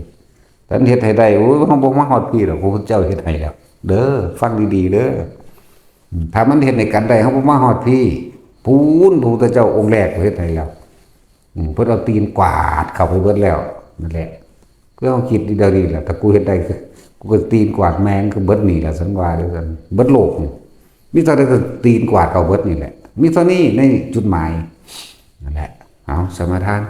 แต่เฮ็ดให้ได้โอ้ยเฮาบ่มาฮอดพี่ดอกพระพุทธเจ้าเฮ็ดให้แล้วเด้อฟังดีๆเด้อถ้ามันเฮ็ดให้กันได้เฮาบ่มาฮอดพี่พระพุทธเจ้าองค์แรกเฮ็ดให้แล้วเพิ่นเอาตีนกวาดเข้าไปเบิดแล้วนั่นแหละก็เฮาคิดดีเดี๋ยวนี้แหละถ้ากูเฮ็ดได้คือกูก็ตีนกวาดแมงคือเบิดนี่ล่ะสันว่าเด้อกันเบิดโลกนี่มีเท่าใดก็ตีนกวาดเอาเบิดนี่แหละมีเท่านี้ในจุดหมายนั่นแหละเอาสมาทาน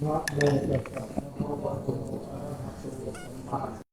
นะโมตัสสะภะคะวะโตอะระหะโตสัมมา